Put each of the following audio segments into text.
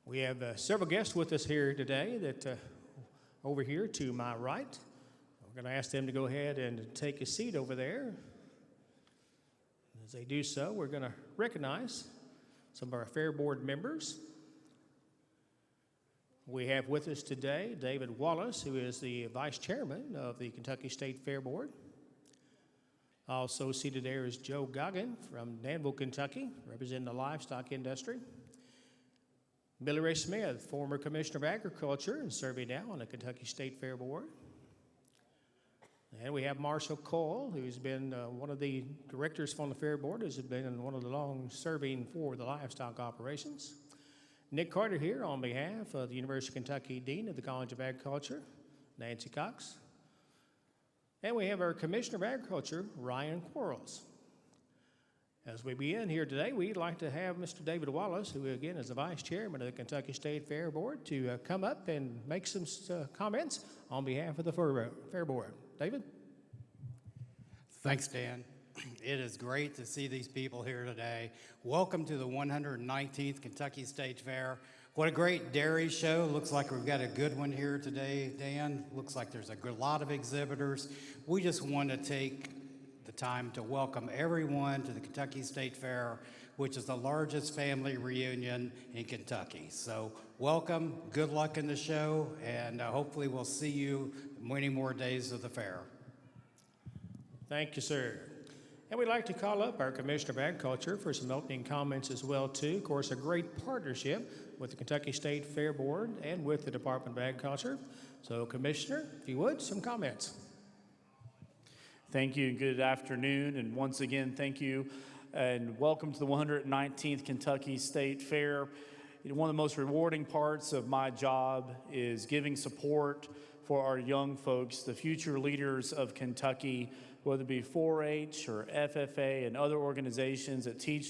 We have several guests with us here today that over here to my right. We're going to ask them to go ahead and take a seat over there. As they do so, we're going to recognize some of our Fair Board members. We have with us today David Wallace, who is the Vice Chairman of the Kentucky State Fair Board. Also seated there is Joe Goggin from Danville, Kentucky, representing the livestock industry. Billy Ray Smith, former Commissioner of Agriculture and serving now on the Kentucky State Fair Board. And we have Marshall Cole, who's been one of the directors from the Fair Board, has been one of the long-serving for the livestock operations. Nick Carter here on behalf of the University of Kentucky Dean of the College of Agriculture, Nancy Cox. And we have our Commissioner of Agriculture, Ryan Quarles. As we begin here today, we'd like to have Mr. David Wallace, who again is the Vice Chairman of the Kentucky State Fair Board, to come up and make some comments on behalf of the Fair Board. David? Thanks, Dan. It is great to see these people here today. Welcome to the 119th Kentucky State Fair. What a great dairy show. Looks like we've got a good one here today, Dan. Looks like there's a lot of exhibitors. We just want to take the time to welcome everyone to the Kentucky State Fair, which is the largest family reunion in Kentucky. So welcome, good luck in the show, and hopefully we'll see you many more days of the fair. Thank you, sir. And we'd like to call up our Commissioner of Agriculture for some opening comments as well, too. Of course, a great partnership with the Kentucky State Fair Board and with the Department of Agriculture. So, Commissioner, if you would, some comments. Thank you, and good afternoon. And once again, thank you, and welcome to the 119th Kentucky State Fair. One of the most rewarding parts of my job is giving support for our young folks, the future leaders of Kentucky, whether it be 4-H or FFA and other organizations that teach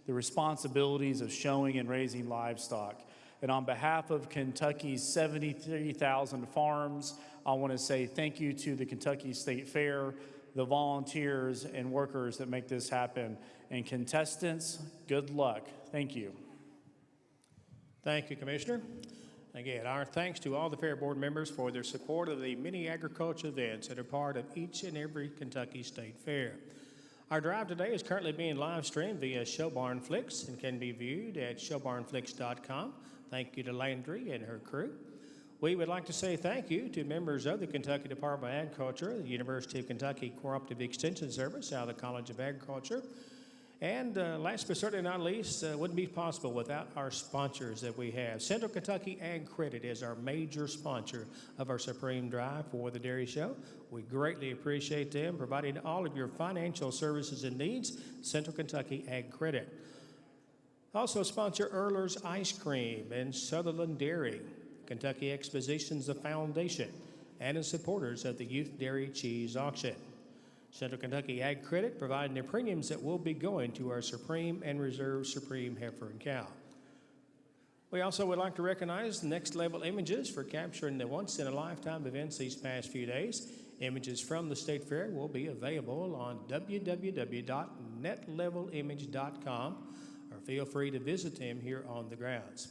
the responsibilities of showing and raising livestock. And on behalf of Kentucky's 73,000 farms, I want to say thank you to the Kentucky State Fair, the volunteers and workers that make this happen. And contestants, good luck. Thank you. Thank you, Commissioner. Again, our thanks to all the Fair Board members for their support of the many agriculture events that are part of each and every Kentucky State Fair. Our drive today is currently being live streamed via Showbarnflix and can be viewed at showbarnflix.com. Thank you to Landry and her crew. We would like to say thank you to members of the Kentucky Department of Agriculture, the University of Kentucky Cooperative Extension Service out of the College of Agriculture. And last but certainly not least, wouldn't be possible without our sponsors that we have. Central Kentucky Ag Credit is our major sponsor of our Supreme Drive for the Dairy Show. We greatly appreciate them providing all of your financial services and needs. Central Kentucky Ag Credit. Also sponsor Earler's Ice Cream and Sutherland Dairy. Kentucky Expositions, the Foundation, and as supporters of the Youth Dairy Cheese Auction. Central Kentucky Ag Credit providing the premiums that will be going to our Supreme and Reserve Supreme heifer and cow. We also would like to recognize Next Level Images for capturing the once-in-a-lifetime events these past few days. Images from the State Fair will be available on www.netlevelimage.com, or feel free to visit them here on the grounds.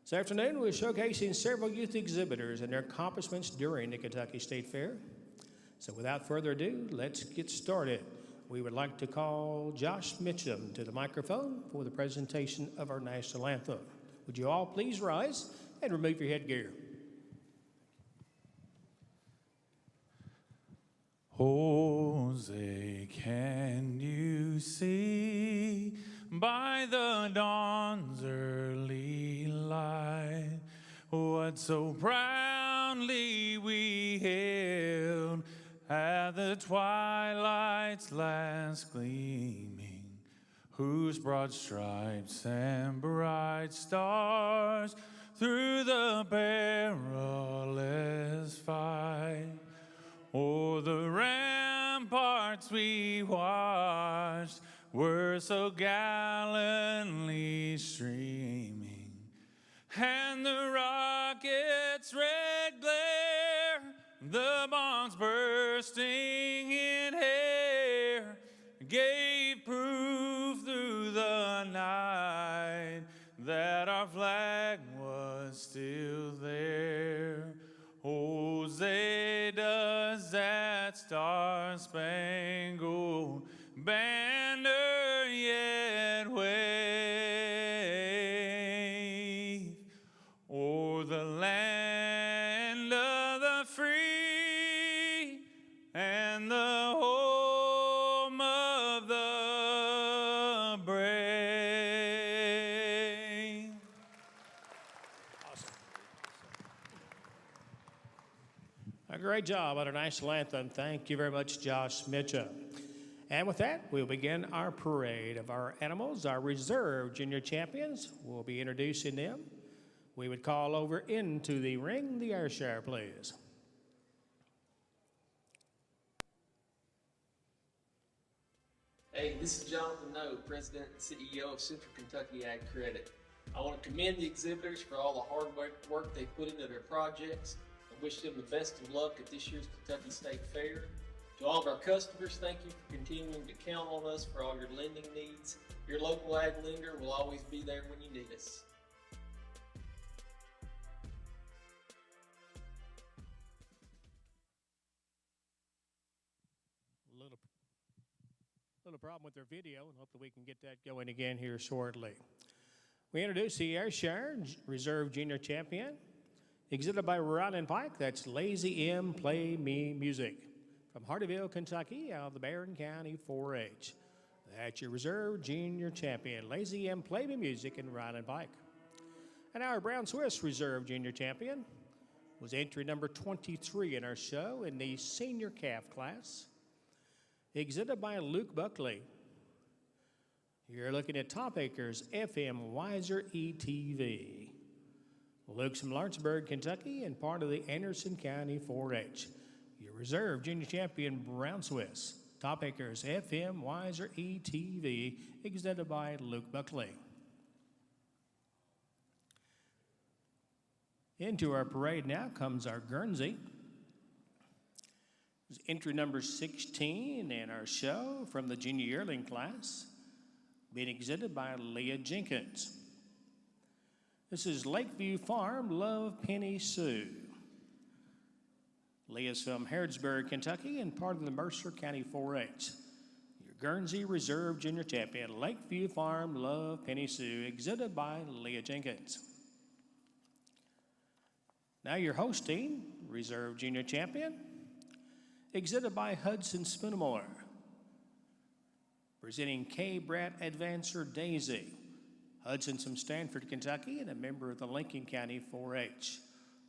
This afternoon, we're showcasing several youth exhibitors and their accomplishments during the Kentucky State Fair. So without further ado, let's get started. We would like to call Josh Mitchum to the microphone for the presentation of our national anthem. Would you all please rise and remove your headgear? Jose, can you see by the dawn's early light what so proudly we hailed at the twilight's last gleaming, whose broad stripes and bright stars through the perilous fight o'er the ramparts we watched were so gallantly streaming, and the rocket's red glare, the bombs bursting in air, gave proof through the night that our flag still there. Oh, say does that star-spangled banner yet wave o'er the land of the free and the home of the brave. A great job on our national anthem. Thank you very much, Josh Mitchell. And with that, we'll begin our parade of our animals, our reserve junior champions. We'll be introducing them. We would call over into the ring the Ayrshire, please. Hey, this is Jonathan Noe, President and CEO of Central Kentucky Ag Credit. I want to commend the exhibitors for all the hard work they put into their projects and wish them the best of luck at this year's Kentucky State Fair. To all of our customers, thank you for continuing to count on us for all your lending needs. Your local ag lender will always be there when you need us. Little problem with their video, and hopefully we can get that going again here shortly. We introduce the Ayrshire Reserve Junior Champion, exhibited by Ryland Pike. That's Lazy M Play Me Music from Hardeeville, Kentucky, out of the Barron County 4-H. That's your Reserve Junior Champion, Lazy M Play Me Music in Ryland Pike. And our Brown Swiss Reserve Junior Champion was entry number 23 in our show in the senior calf class, exhibited by Luke Buckley. You're looking at Top Acres FM Weiser ETV. Luke's from Lawrenceburg, Kentucky, and part of the Anderson County 4-H. Your reserve junior champion, Brown Swiss. Top Acres FM Weiser ETV, exhibited by Luke Buckley. Into our parade now comes our Guernsey. It's entry number 16 in our show from the junior yearling class, being exhibited by Leah Jenkins. This is Lakeview Farm Love Penny Sue. Leah's from Harrodsburg, Kentucky, and part of the Mercer County 4-H. Your Guernsey Reserve Junior Champion, Lakeview Farm Love Penny Sue, exhibited by Leah Jenkins. Now your hosting Reserve Junior Champion, exhibited by Hudson Spoonamore. Presenting K. Brat Advancer Daisy. Hudson's from Stanford, Kentucky, and a member of the Lincoln County 4-H.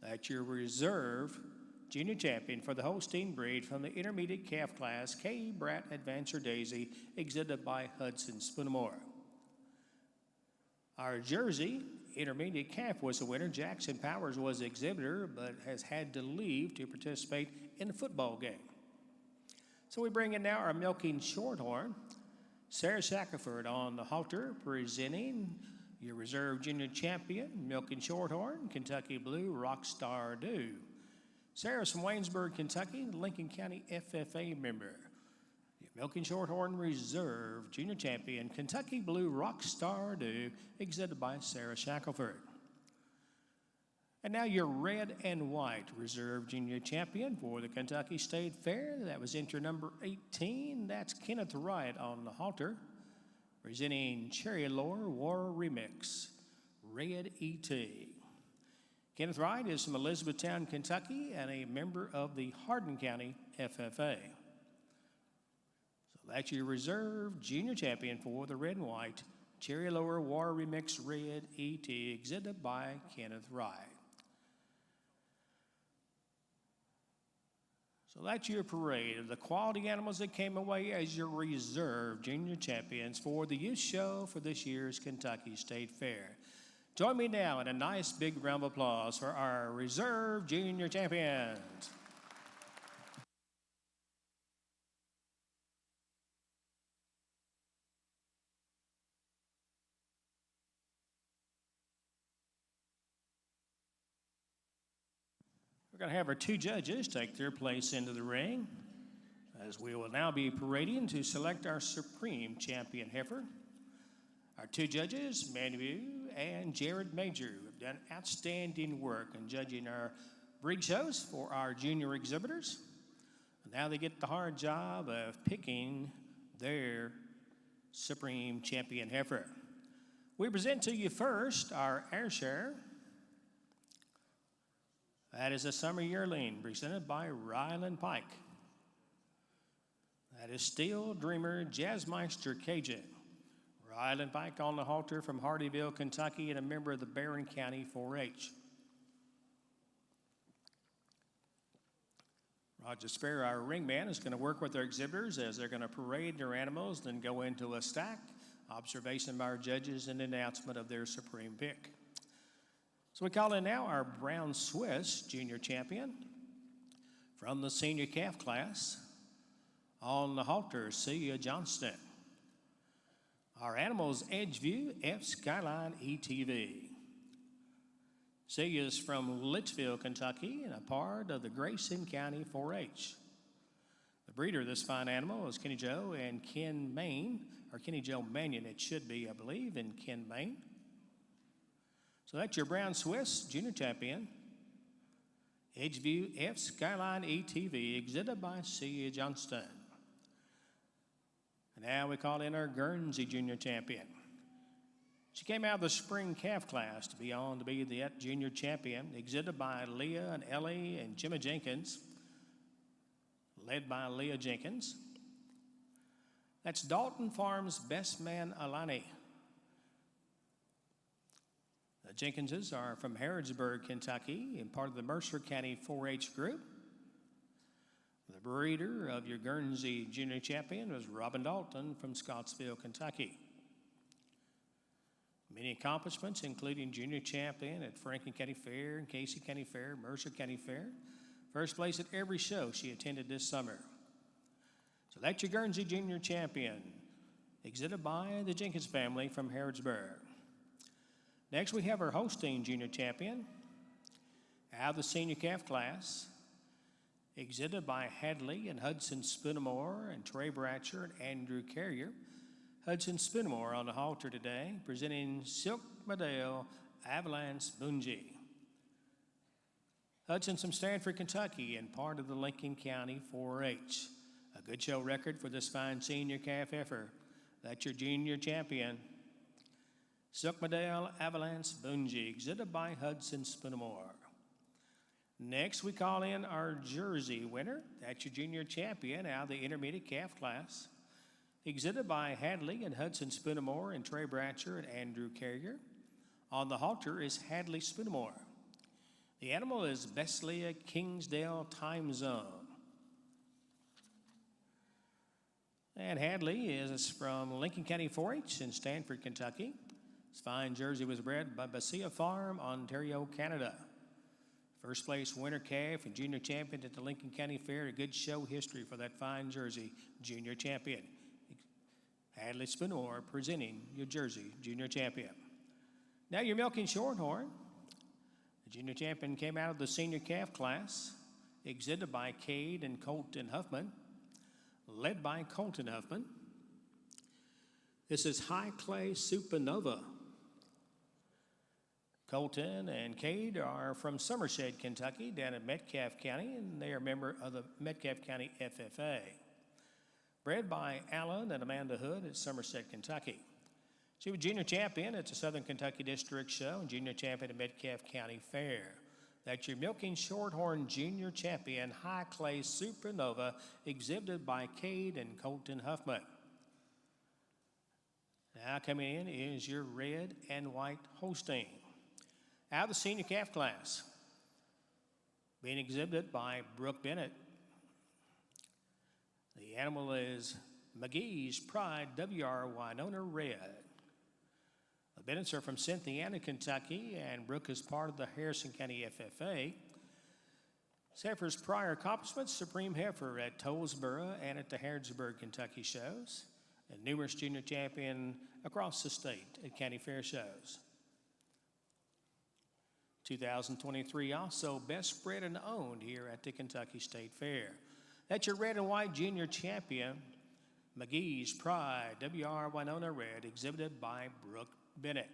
That's your reserve junior champion for the Holstein breed from the intermediate calf class, K. Brat Advancer Daisy, exhibited by Hudson Spoonamore. Our Jersey intermediate calf was the winner. Jackson Powers was the exhibitor, but has had to leave to participate in the football game. So we bring in now our milking shorthorn, Sarah Shackelford on the halter, presenting your reserve junior champion, milking shorthorn, Kentucky Blue Rockstar Dew. Sarah's from Waynesburg, Kentucky, Lincoln County FFA member. Your milking shorthorn reserve junior champion, Kentucky Blue Rockstar Dew, exhibited by Sarah Shackelford. And now your red and white reserve junior champion for the Kentucky State Fair. That was entry number 18. That's Kenneth Wright on the halter, presenting Cherry Lore War Remix, Red E.T. Kenneth Wright is from Elizabethtown, Kentucky, and a member of the Hardin County FFA. So that's your reserve junior champion for the red and white, Cherry Lore War Remix, Red E.T., exhibited by Kenneth Wright. So that's your parade of the quality animals that came away as your reserve junior champions for the youth show for this year's Kentucky State Fair. Join me now in a nice big round of applause for our reserve junior champions. We're going to have our two judges take their place into the ring, as we will now be parading to select our supreme champion heifer. Our two judges, Manu and Jared Major, who have done outstanding work in judging our breed shows for our junior exhibitors. And now they get the hard job of picking their supreme champion heifer. We present to you first our air share. That is a summer yearling presented by Ryland Pike. That is Steel Dreamer Jazzmeister Cajun. Ryland Pike on the halter from Hardyville, Kentucky, and a member of the Barron County 4-H. Roger Sparrow, our ringman, is going to work with our exhibitors as they're going to parade their animals, then go into a stack, observation by our judges, and announcement of their supreme pick. So we call in now our Brown Swiss junior champion from the senior calf class. On the halter, Celia Johnston. Our animals, Edgeview F Skyline ETV. Celia is from Litchfield, Kentucky, and a part of the Grayson County 4-H. The breeder of this fine animal is Kenny Joe and Ken Main, or Kenny Joe Mannion, it should be, I believe, and Ken Main. So that's your Brown Swiss junior champion. Edgeview F Skyline ETV, exhibited by Celia Johnston. And now we call in our Guernsey junior champion. She came out of the spring calf class to be the junior champion, exhibited by Leah and Ellie and Jimmy Jenkins, led by Leah Jenkins. That's Dalton Farms best man Alani. The Jenkinses are from Harrodsburg, Kentucky, and part of the Mercer County 4-H group. The breeder of your Guernsey junior champion was Robin Dalton from Scottsville, Kentucky. Many accomplishments, including junior champion at Franklin County Fair and Casey County Fair, Mercer County Fair. First place at every show she attended this summer. So that's your Guernsey junior champion, exhibited by the Jenkins family from Harrodsburg. Next, we have our Holstein junior champion out of the senior calf class, exhibited by Hadley and Hudson Spoonamore and Trey Bratcher and Andrew Carrier. Hudson Spoonamore on the halter today, presenting Silk Medale Avalanche Bungie. Hudson's from Stanford, Kentucky, and part of the Lincoln County 4-H. A good show record for this fine senior calf heifer. That's your junior champion. Silk Medale Avalanche Bungie, exhibited by Hudson Spoonamore. Next, we call in our Jersey winner. That's your junior champion out of the intermediate calf class, exhibited by Hadley and Hudson Spoonamore and Trey Bratcher and Andrew Carrier. On the halter is Hadley Spoonamore. The animal is Beslia Kingsdale Time Zone. And Hadley is from Lincoln County 4-H in Stanford, Kentucky. This fine Jersey was bred by Bessia Farm, Ontario, Canada. First place winner calf and junior champion at the Lincoln County Fair. A good show history for that fine Jersey junior champion. Hadley Spoonamore presenting your Jersey junior champion. Now your milking shorthorn. The junior champion came out of the senior calf class, exhibited by Cade and Colton Huffman, led by Colton Huffman. This is High Clay Supernova. Colton and Cade are from Somerset, Kentucky, down in Metcalfe County, and they are a member of the Metcalfe County FFA. Bred by Alan and Amanda Hood at Somerset, Kentucky. She was junior champion at the Southern Kentucky District Show and junior champion at Metcalfe County Fair. That's your milking shorthorn junior champion, High Clay Supernova, exhibited by Cade and Colton Huffman. Now coming in is your red and white Holstein. Out of the senior calf class, being exhibited by Brooke Bennett. The animal is McGee's Pride WR Winona Red. The Bennetts are from Cynthiana, Kentucky, and Brooke is part of the Harrison County FFA. Heifer's prior accomplishments, Supreme Heifer at Tollsboro and at the Harrodsburg, Kentucky shows, and numerous junior champion across the state at county fair shows. 2023 also best bred and owned here at the Kentucky State Fair. That's your red and white junior champion, McGee's Pride WR Winona Red, exhibited by Brooke Bennett.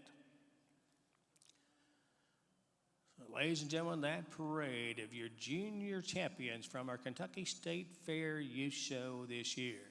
Ladies and gentlemen, that parade of your junior champions from our Kentucky State Fair Youth Show this year.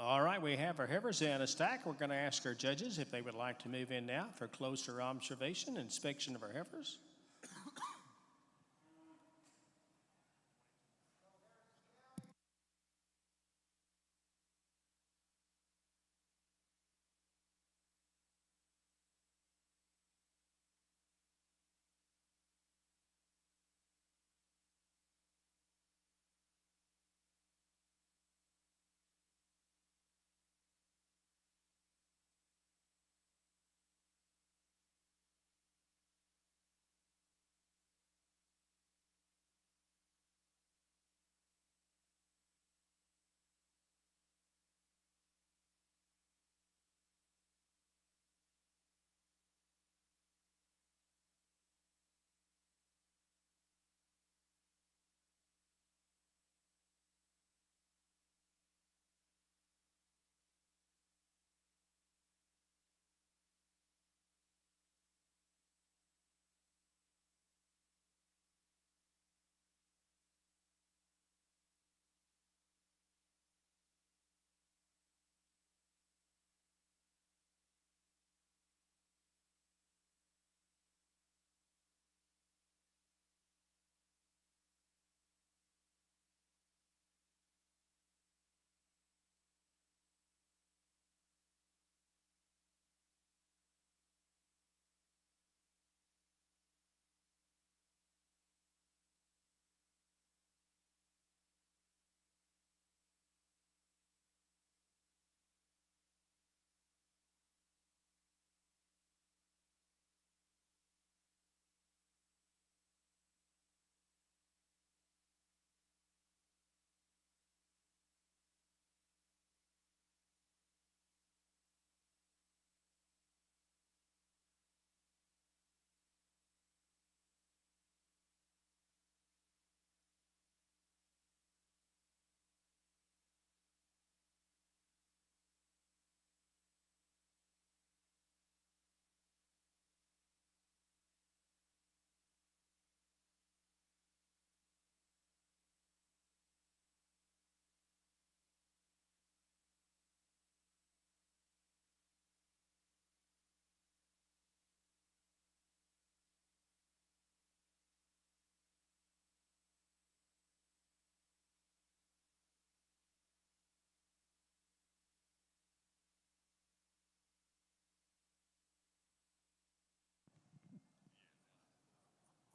All right, we have our heifers in a stack. We're going to ask our judges if they would like to move in now for closer observation and inspection of our heifers.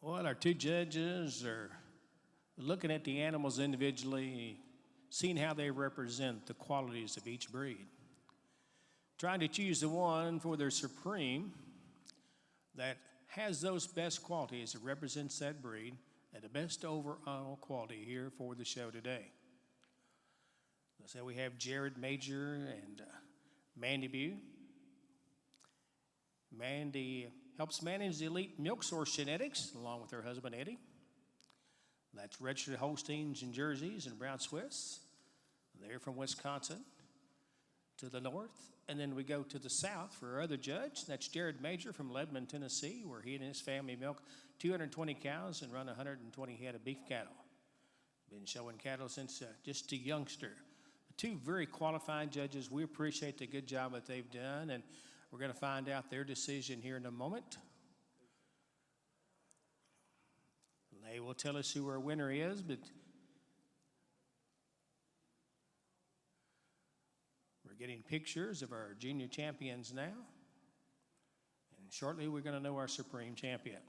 Well, our two judges are looking at the animals individually, seeing how they represent the qualities of each breed. Trying to choose the one for their supreme that has those best qualities that represents that breed and the best overall quality here for the show today. So we have Jared Major and Mandy Bew. Mandy helps manage the elite milk source genetics along with her husband Eddie. That's registered Holsteins and Jerseys and Brown Swiss. They're from Wisconsin to the north. And then we go to the south for our other judge. That's Jared Major from Lebanon, Tennessee, where he and his family milk 220 cows and run 120 head of beef cattle. Been showing cattle since just a youngster. Two very qualified judges. We appreciate the good job that they've done, and we're going to find out their decision here in a moment. They will tell us who our winner is, but we're getting pictures of our junior champions now, and shortly we're going to know our supreme champion.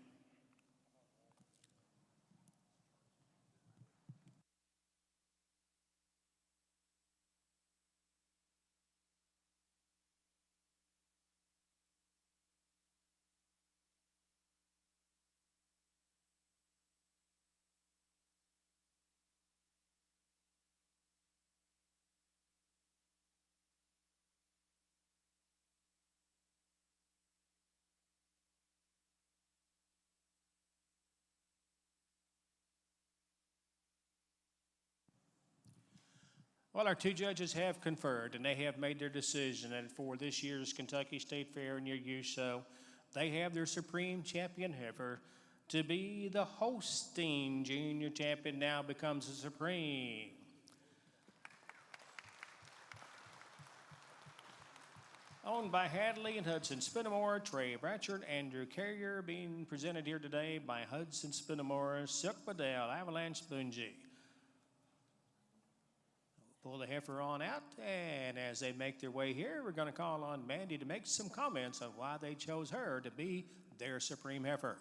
Well, our two judges have conferred, and they have made their decision, and for this year's Kentucky State Fair near you, so they have their supreme champion heifer to be the Holstein junior champion now becomes the supreme. Owned by Hadley and Hudson Spinamore, Trey Bratchard, Andrew Carrier, being presented here today by Hudson Spinamore, Silk Bedell, Avalanche Bungie. Pull the heifer on out, and as they make their way here, we're going to call on Mandy to make some comments on why they chose her to be their supreme heifer.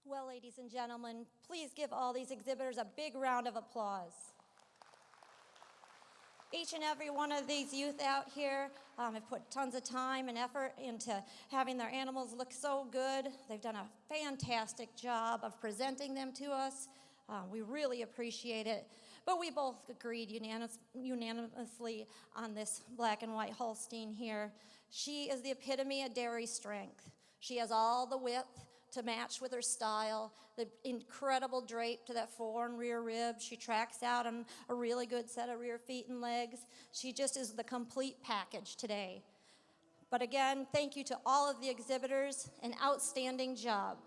Well, ladies and gentlemen, please give all these exhibitors a big round of applause. Each and every one of these youth out here have put tons of time and effort into having their animals look so good. They've done a fantastic job of presenting them to us. We really appreciate it. But we both agreed unanimously on this black and white Holstein here. She is the epitome of dairy strength. She has all the width to match with her style, the incredible drape to that fore and rear rib. She tracks out on a really good set of rear feet and legs. She just is the complete package today. But again, thank you to all of the exhibitors. An outstanding job.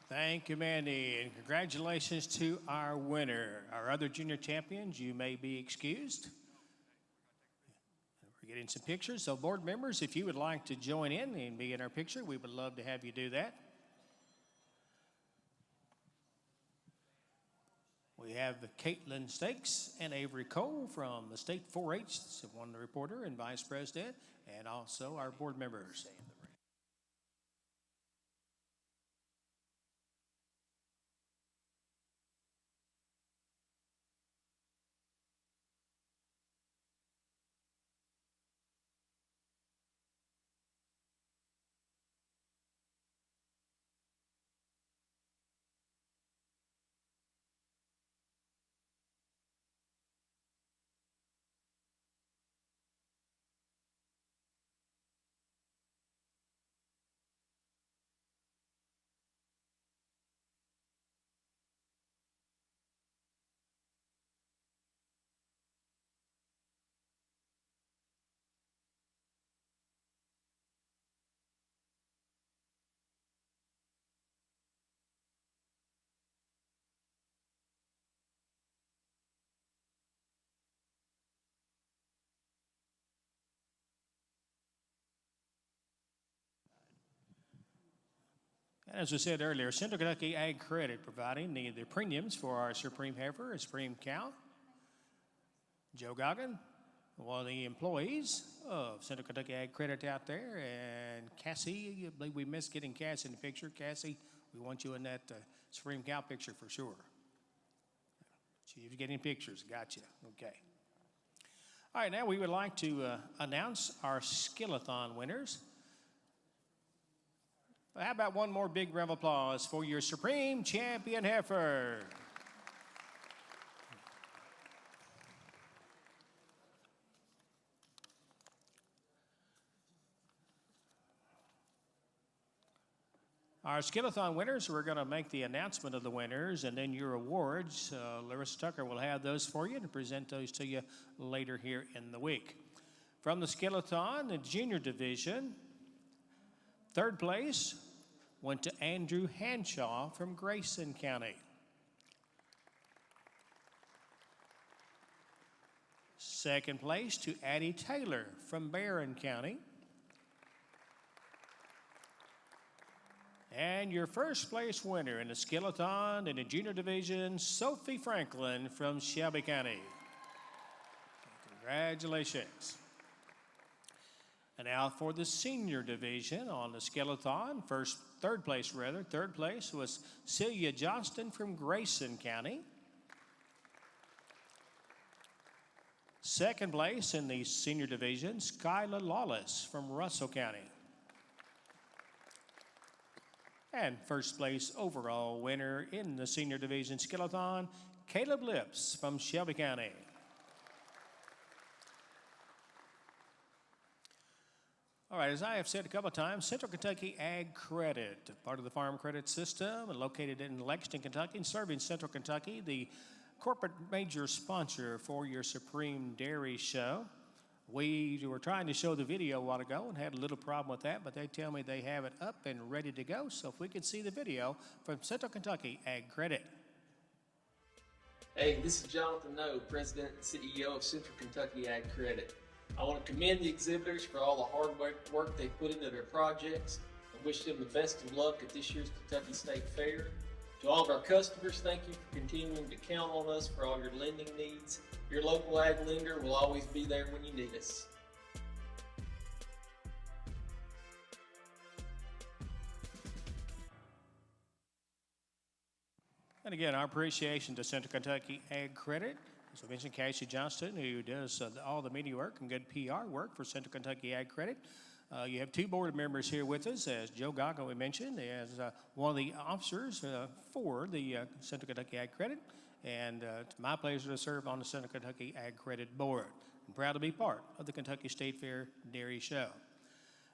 Thank you, Mandy, and congratulations to our winner. Our other junior champions, you may be excused. We're getting some pictures, so board members, if you would like to join in and be in our picture, we would love to have you do that. We have Caitlin Stakes and Avery Cole from the State 4-H, one reporter and vice president, and also our board members. As I said earlier, Central Kentucky Ag Credit providing the premiums for our supreme heifer and supreme cow. Joe Goggin, one of the employees of Central Kentucky Ag Credit out there, and Cassie, I believe we missed getting Cassie in the picture. Cassie, we want you in that Supreme cow picture for sure. See if you're getting pictures. Gotcha. Okay. All right, now we would like to announce our Skill-a-thon winners. How about one more big round of applause for your Supreme Champion heifer? Our Skill-a-thon winners, we're going to make the announcement of the winners and then your awards. Larissa Tucker will have those for you and present those to you later here in the week. From the Skill-a-thon, the junior division, third place went to Andrew Hanshaw from Grayson County. Second place to Addie Taylor from Barron County. And your first place winner in the Skill-a-thon in the junior division, Sophie Franklin from Shelby County. Congratulations. And now for the senior division on the Skill-a-thon, third place was Celia Johnston from Grayson County. Second place in the senior division, Skyla Lawless from Russell County. And first place overall winner in the senior division Skill-a-thon, Caleb Lips from Shelby County. All right, as I have said a couple of times, Central Kentucky Ag Credit, part of the Farm Credit System and located in Lexington, Kentucky, and serving Central Kentucky, the corporate major sponsor for your Supreme Dairy Show. We were trying to show the video a while ago and had a little problem with that, but they tell me they have it up and ready to go. So if we could see the video from Central Kentucky Ag Credit. Hey, this is Jonathan Noe, President and CEO of Central Kentucky Ag Credit. I want to commend the exhibitors for all the hard work they put into their projects and wish them the best of luck at this year's Kentucky State Fair. To all of our customers, thank you for continuing to count on us for all your lending needs. Your local ag lender will always be there when you need us. And again, our appreciation to Central Kentucky Ag Credit. As we mentioned, Casey Johnston, who does all the media work and good PR work for Central Kentucky Ag Credit. You have two board members here with us, as Joe Gago we mentioned, as one of the officers for the Central Kentucky Ag Credit. And it's my pleasure to serve on the Central Kentucky Ag Credit Board. I'm proud to be part of the Kentucky State Fair Dairy Show.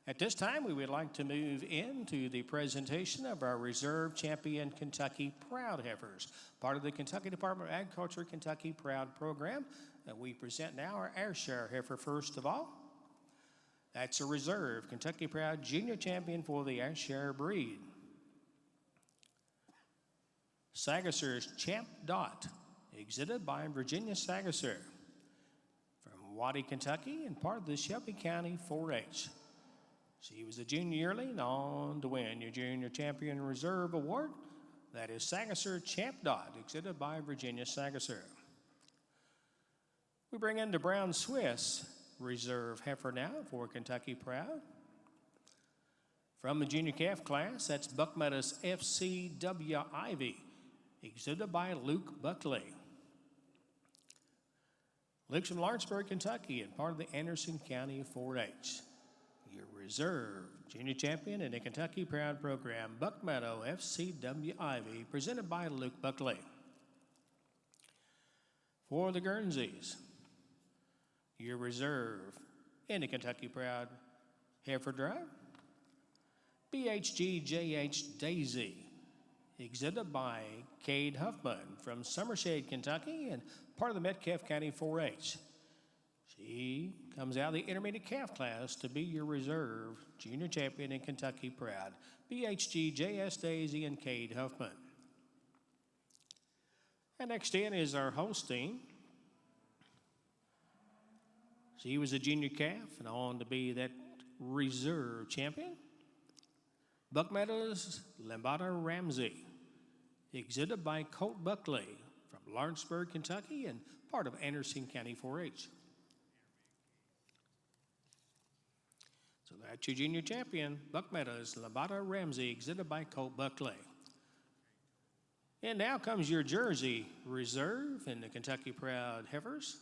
At this time, we would like to move into the presentation of our Reserve Champion Kentucky Proud Heifers, part of the Kentucky Department of Agriculture Kentucky Proud Program. We present now our Ayrshire heifer first of all. That's a Reserve Kentucky Proud Junior Champion for the Ayrshire breed. Sagasser's Champ Dot, exhibited by Virginia Sagasser from Waddy, Kentucky, and part of the Shelby County 4-H. She was a junior yearling on to win your Junior Champion Reserve Award. That is Sagasser Champ Dot, exhibited by Virginia Sagasser. We bring in the Brown Swiss Reserve heifer now for Kentucky Proud. From the junior calf class, that's Buck Meadows FCW Ivy, exhibited by Luke Buckley. Luke's from Lawrenceburg, Kentucky, and part of the Anderson County 4-H. Your Reserve Junior Champion in the Kentucky Proud Program, Buck Meadow FCW Ivy, presented by Luke Buckley. For the Guernseys, your Reserve in the Kentucky Proud heifer drive, BHG-JH Daisy, exhibited by Cade Huffman from Summershade, Kentucky, and part of the Metcalfe County 4-H. She comes out of the intermediate calf class to be your Reserve Junior Champion in Kentucky Proud, BHG-JS Daisy and Cade Huffman. And next in is our Holstein. She was a junior calf and on to be that Reserve Champion. Buck Meadows Lambada Ramsey, exhibited by Colt Buckley from Lawrenceburg, Kentucky, and part of Anderson County 4-H. So that's your junior champion, Buck Meadows Lambada Ramsey, exhibited by Colt Buckley. And now comes your Jersey Reserve in the Kentucky Proud Heifers.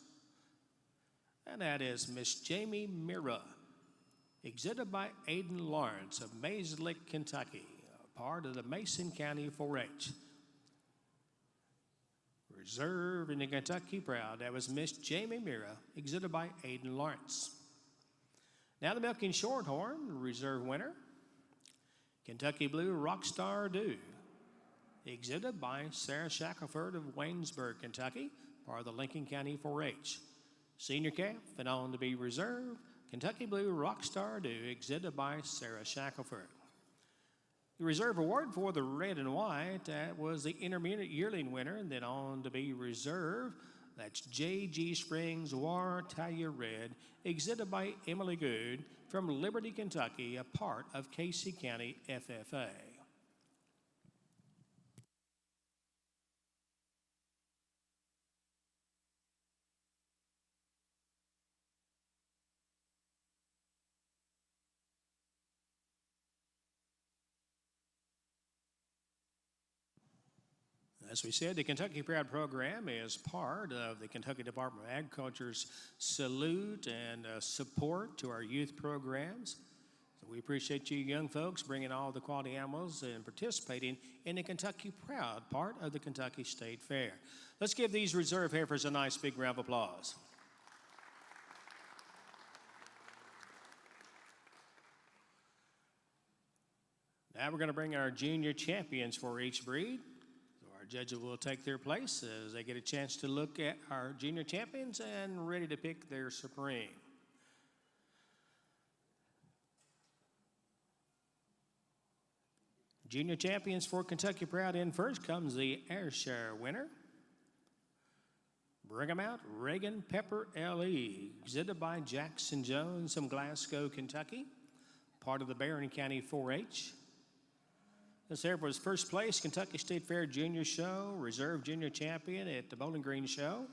And that is Miss Jamie Mira, exhibited by Aiden Lawrence of Mays Lick, Kentucky, a part of the Mason County 4-H. Reserve in the Kentucky Proud, that was Miss Jamie Mira, exhibited by Aiden Lawrence. Now the Milking Shorthorn, Reserve winner, Kentucky Blue Rockstar Dew, exhibited by Sarah Shackelford of Waynesburg, Kentucky, part of the Lincoln County 4-H. Senior calf and on to be reserved, Kentucky Blue Rockstar Dew, exhibited by Sarah Shackelford. The reserve award for the red and white, that was the intermediate yearling winner, and then on to be reserved, that's J.G. Springs War Talia Red, exhibited by Emily Good from Liberty, Kentucky, a part of Casey County FFA. As we said, the Kentucky Proud program is part of the Kentucky Department of Agriculture's salute and support to our youth programs. So we appreciate you young folks bringing all the quality animals and participating in the Kentucky Proud part of the Kentucky State Fair. Let's give these reserve heifers a nice big round of applause. Now we're going to bring our junior champions for each breed. Judges will take their place as they get a chance to look at our junior champions and ready to pick their supreme. Junior champions for Kentucky Proud, in first comes the Ayrshire winner. Bring 'em out, Reagan Pepper L.E., exhibited by Jackson Jones from Glasgow, Kentucky, part of the Barron County 4-H. This heifer was first place Kentucky State Fair Junior Show, Reserve Junior Champion at the Bowling Green Show,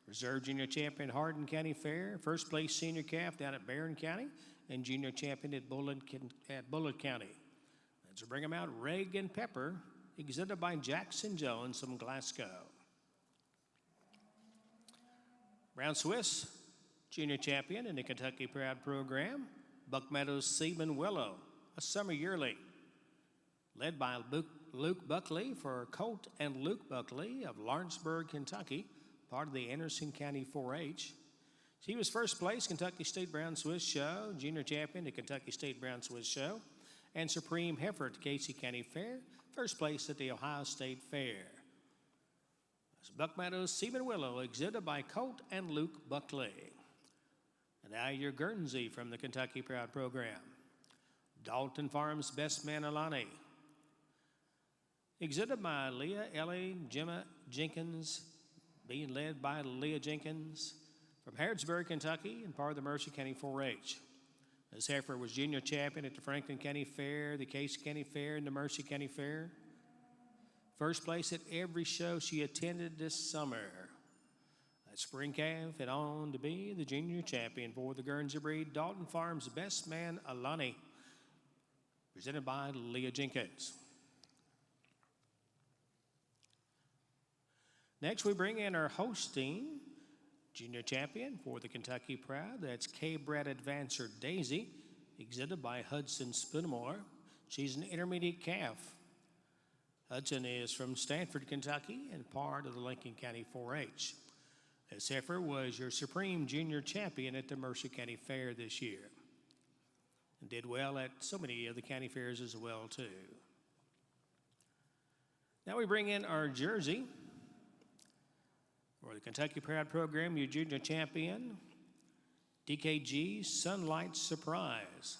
Reserve Junior Champion Hardin County Fair, first place Senior Calf down at Barron County, and Junior Champion at Bullitt County. Let's bring 'em out, Reagan Pepper, exhibited by Jackson Jones from Glasgow. Brown Swiss Junior Champion in the Kentucky Proud program, Buck Meadows Seaman Willow, a summer yearling, led by Luke Buckley for Colt and Luke Buckley of Lawrenceburg, Kentucky, part of the Anderson County 4-H. He was first place Kentucky State Brown Swiss Show, junior champion at Kentucky State Brown Swiss Show, and supreme heifer at Casey County Fair, first place at the Ohio State Fair. That's Buck Meadows Seaman Willow, exhibited by Colt and Luke Buckley. And now your Guernsey from the Kentucky Proud program. Dalton Farms Best Man Alani, exhibited by Leah Ellie Gemma Jenkins, being led by Leah Jenkins from Harrodsburg, Kentucky, and part of the Mercer County 4-H. This heifer was junior champion at the Franklin County Fair, the Casey County Fair, and the Mercer County Fair. First place at every show she attended this summer. That spring calf and on to be the junior champion for the Guernsey breed, Dalton Farms Best Man Alani, presented by Leah Jenkins. Next, we bring in our Holstein junior champion for the Kentucky Proud. That's K-Bred Advancer Daisy, exhibited by Hudson Spoonmore. She's an intermediate calf. Hudson is from Stanford, Kentucky, and part of the Lincoln County 4-H. This heifer was your supreme junior champion at the Mercer County Fair this year, and did well at so many of the county fairs as well, too. Now we bring in our Jersey for the Kentucky Proud program, your junior champion, DKG Sunlight Surprise,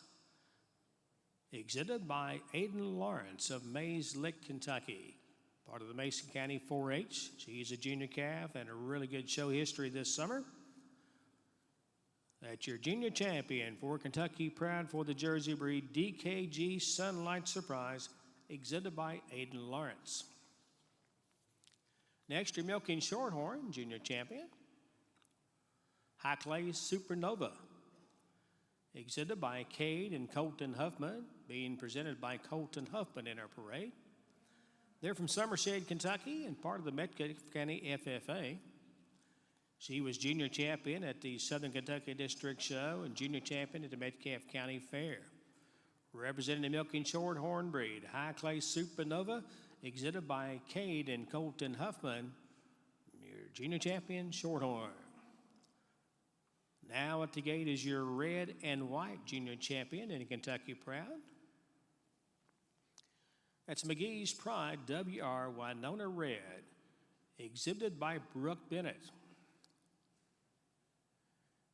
exhibited by Aiden Lawrence of Mays Lick, Kentucky, part of the Mason County 4-H. She's a junior calf and a really good show history this summer. That's your junior champion for Kentucky Proud for the Jersey breed, DKG Sunlight Surprise, exhibited by Aiden Lawrence. Next, your Milking Shorthorn, junior champion, High Clay Supernova, exhibited by Cade and Colton Huffman, being presented by Colton Huffman in our parade. They're from Somerset, Kentucky, and part of the Metcalfe County FFA. She was junior champion at the Southern Kentucky District Show and junior champion at the Metcalfe County Fair. Representing the milking shorthorn breed, High Clay Supernova, exhibited by Cade and Colton Huffman, your junior champion shorthorn. Now at the gate is your red and white junior champion in Kentucky Proud. That's McGee's Pride WR Winona Red, exhibited by Brooke Bennett.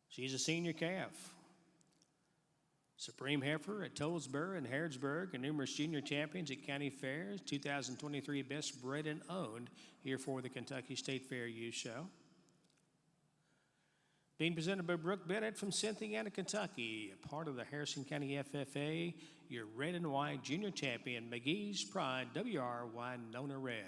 She's a senior calf. Supreme Heifer at Tollsboro and Harrodsburg, and numerous junior champions at county fairs, 2023 Best Bred and Owned here for the Kentucky State Fair Youth Show. Being presented by Brooke Bennett from Cynthiana, Kentucky, a part of the Harrison County FFA, your red and white junior champion, McGee's Pride WR Winona Red.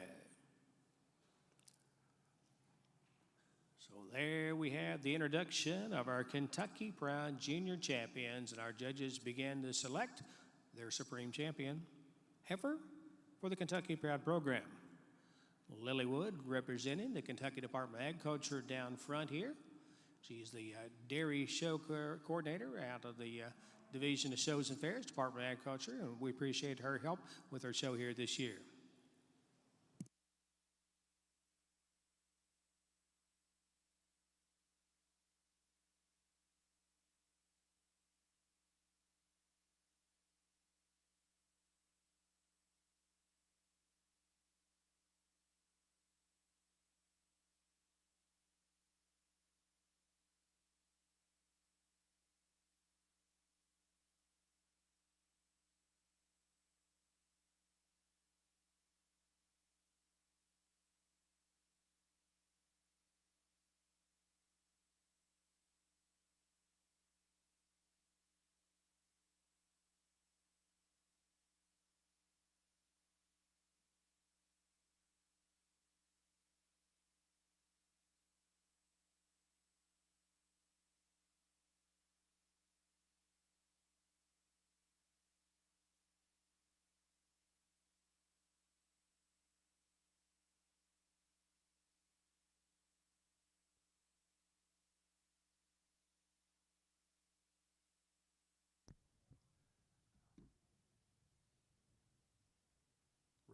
So there we have the introduction of our Kentucky Proud Junior Champions, and our judges began to select their supreme champion, heifer, for the Kentucky Proud program. Lilywood representing the Kentucky Department of Agriculture down front here. She's the dairy show coordinator out of the Division of Shows and Fairs, Department of Agriculture, and we appreciate her help with our show here this year.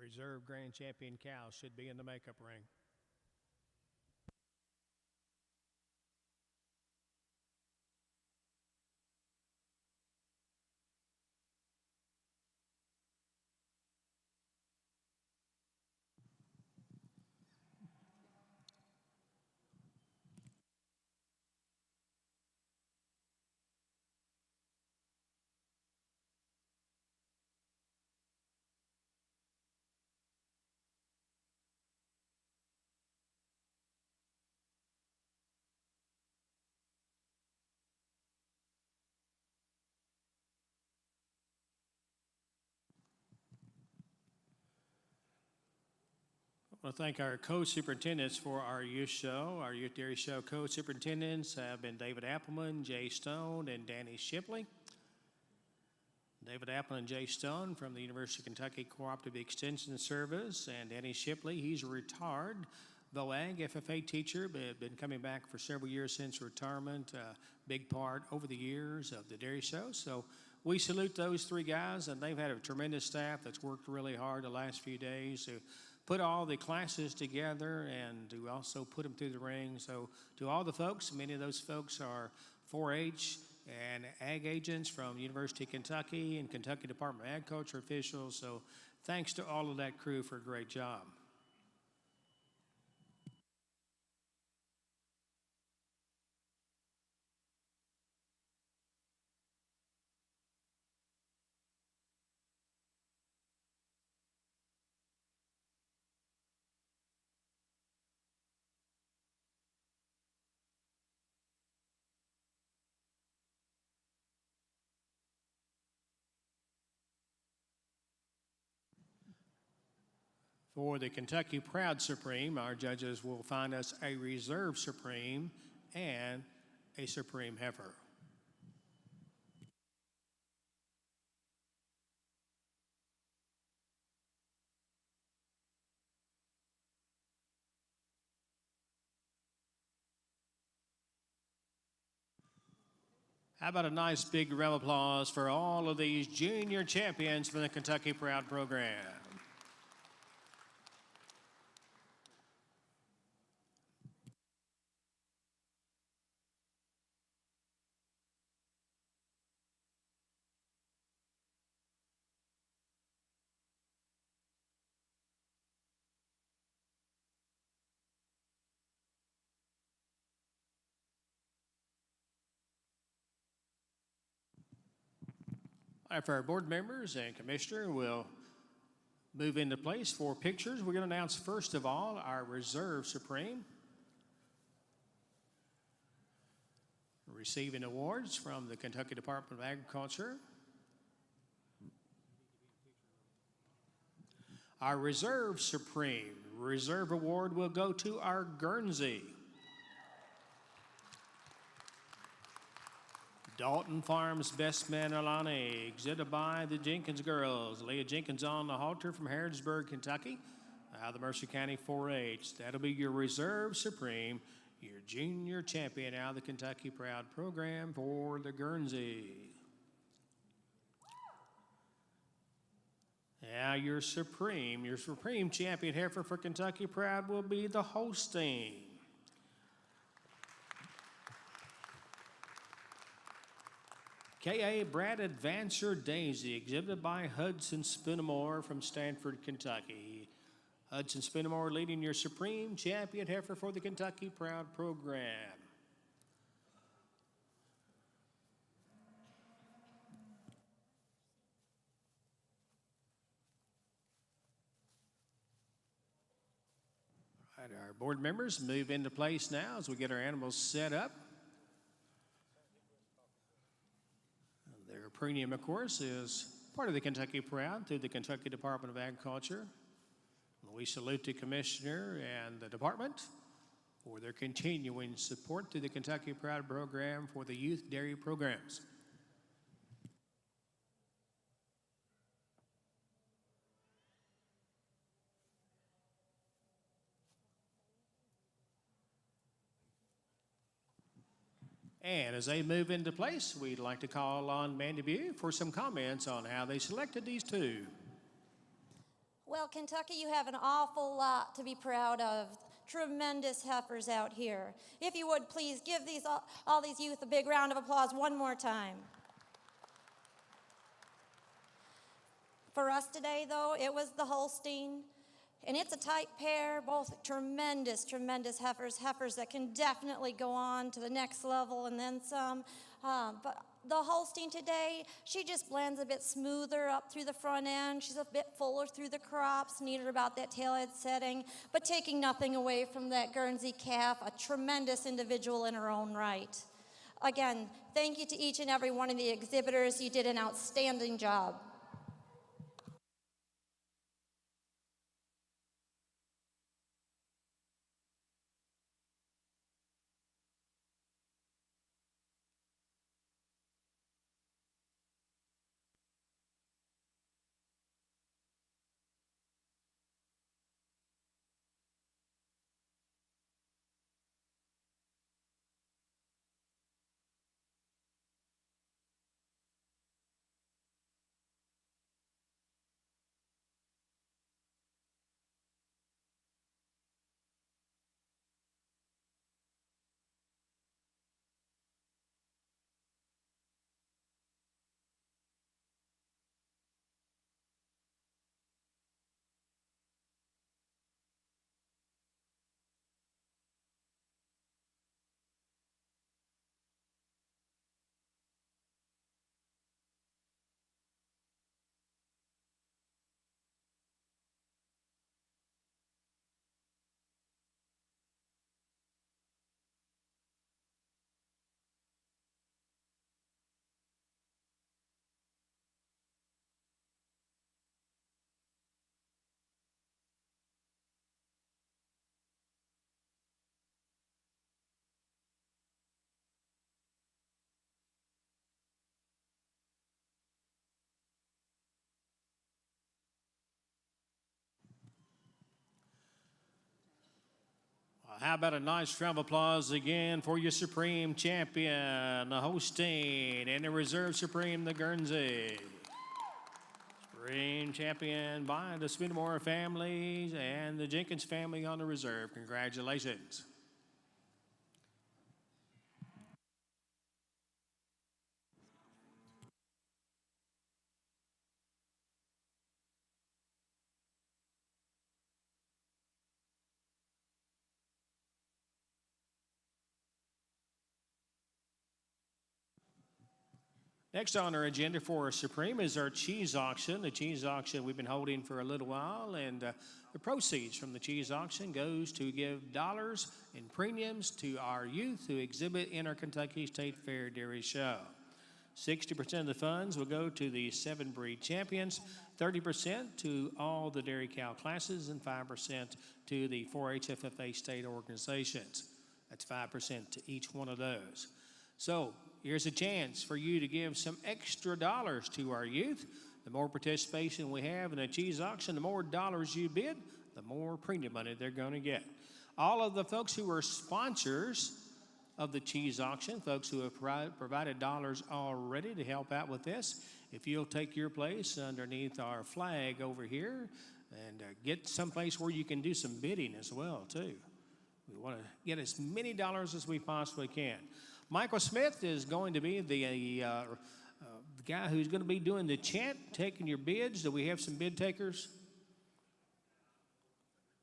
Reserve Grand Champion cow should be in the makeup ring. I want to thank our co-superintendents for our youth show. Our Youth Dairy Show co-superintendents have been David Appleman, Jay Stone, and Danny Shipley. David Appleman and Jay Stone from the University of Kentucky Cooperative Extension Service, and Danny Shipley, he's a retired VOAG FFA teacher, but been coming back for several years since retirement, big part over the years of the Dairy Show. So we salute those three guys, and they've had a tremendous staff that's worked really hard the last few days to put all the classes together and to also put them through the ring. So to all the folks, many of those folks are 4-H and ag agents from the University of Kentucky and Kentucky Department of Agriculture officials. So thanks to all of that crew for a great job. For the Kentucky Proud Supreme, our judges will find us a Reserve Supreme and a Supreme Heifer. How about a nice big round of applause for all of these junior champions from the Kentucky Proud program? All right, for our board members and commissioner, we'll move into place for pictures. We're going to announce first of all our Reserve Supreme, receiving awards from the Kentucky Department of Agriculture. Our Reserve Supreme Reserve Award will go to our Guernsey. Dalton Farms Best Man Alani, exhibited by the Jenkins girls. Leah Jenkins on the halter from Harrodsburg, Kentucky, out of the Mercer County 4-H. That'll be your Reserve Supreme, your junior champion out of the Kentucky Proud program for the Guernsey. Now your Supreme champion heifer for Kentucky Proud will be the Holstein. K.A. Brad Advancer Daisy, exhibited by Hudson Spinamore from Stanford, Kentucky. Hudson Spinamore leading your Supreme Champion heifer for the Kentucky Proud program. All right, our board members move into place now as we get our animals set up. Their premium, of course, is part of the Kentucky Proud through the Kentucky Department of Agriculture. We salute the Commissioner and the Department for their continuing support through the Kentucky Proud program for the youth dairy programs. And as they move into place, we'd like to call on Mandy Bew for some comments on how they selected these two. Well, Kentucky, you have an awful lot to be proud of. Tremendous heifers out here. If you would, please give all these youth a big round of applause one more time. For us today, though, it was the Holstein. And it's a tight pair, both tremendous heifers that can definitely go on to the next level and then some. But the Holstein today, she just blends a bit smoother up through the front end. She's a bit fuller through the crops, neater about that tailhead setting, but taking nothing away from that Guernsey calf, a tremendous individual in her own right. Again, thank you to each and every one of the exhibitors. You did an outstanding job. how about a nice round of applause again for your Supreme Champion, the Holstein, and the Reserve Supreme, the Guernsey. Supreme Champion by the Sweetmore families and the Jenkins family on the Reserve. Congratulations. Next on our agenda for our Supreme is our cheese auction. The cheese auction we've been holding for a little while, and the proceeds from the cheese auction goes to give dollars in premiums to our youth who exhibit in our Kentucky State Fair Dairy Show. 60% of the funds will go to the 7 breed champions, 30% to all the dairy cow classes, and 5% to the 4-H FFA state organizations. That's 5% to each one of those. So here's a chance for you to give some extra dollars to our youth. The more participation we have in a cheese auction, the more dollars you bid, the more premium money they're going to get. All of the folks who are sponsors of the cheese auction, folks who have provided dollars already to help out with this, if you'll take your place underneath our flag over here and get someplace where you can do some bidding as well, too. We want to get as many dollars as we possibly can. Michael Smith is going to be the guy who's going to be doing the chant, taking your bids. Do we have some bid takers?